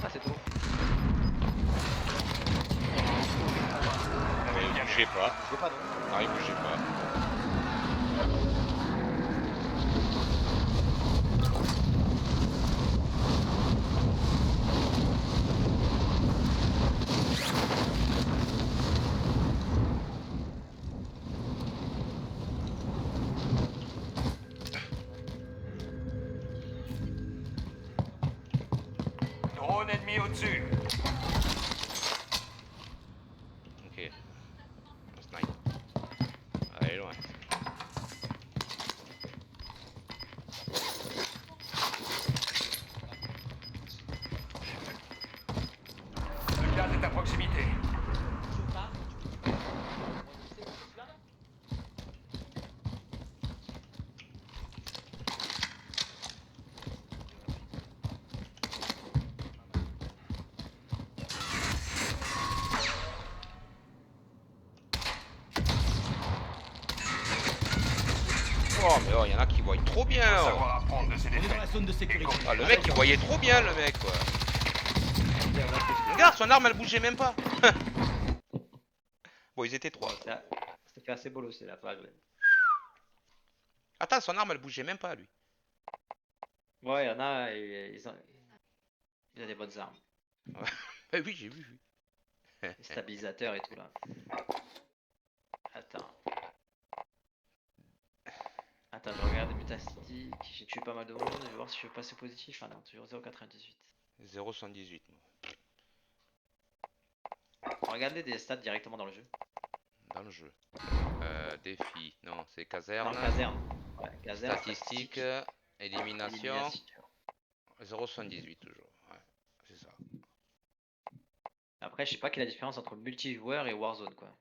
Ah c'est tout. Vous avez bien Il bougeait pas. Je veux pas non. Non, il bougeait pas. Drone ennemi au-dessus. Ok. On snipe. Allez, loin. Le gaz est à proximité. Oh, mais oh, il y en a qui voient trop bien. Faut Oh. savoir apprendre de ses On est dans défaites. la zone de sécurité. Ah, le mec il voyait trop bien, le mec quoi. Regarde, son arme elle bougeait même pas. Bon, ils étaient trois. C'était Ça fait assez bolo, c'est la vague. Attends, son arme elle bougeait même pas lui. Ouais, il y en a, ils ont des bonnes armes. Bah oui, j'ai vu. Les stabilisateurs et tout là. Attends. Attends, je regarde Mutastic. J'ai tué pas mal de monde. Je vais voir si je peux passer positif. Ah non, toujours 0,98. 0,78 moi. Regardez des stats directement dans le jeu. Dans le jeu. Défi, non, c'est Dans caserne. caserne. Ouais, caserne. Statistique, élimination. élimination. 0,78 toujours. Ouais, c'est ça. Après, je sais pas quelle est la différence entre multijoueur et Warzone quoi.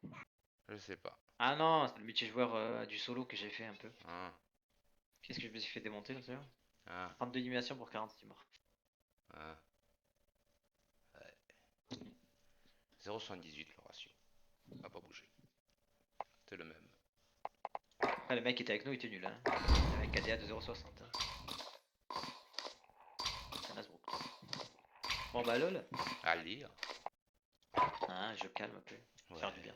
Je sais pas. Ah non, c'est le multijoueur du solo que j'ai fait un peu. Ah, Qu'est-ce que je me suis fait démonter là, d'ailleurs ah, 32 éliminations pour 46 morts. ah. Ouais. 0,78 le ratio. Ça va pas bouger. C'est le même. Après, le mec qui était avec nous il était nul. Hein. Le mec KDA de 0,60. Hein. C'est un Nasbrook. Bon bah lol. À lire. Ah, je calme un peu. Ouais. Faire du bien.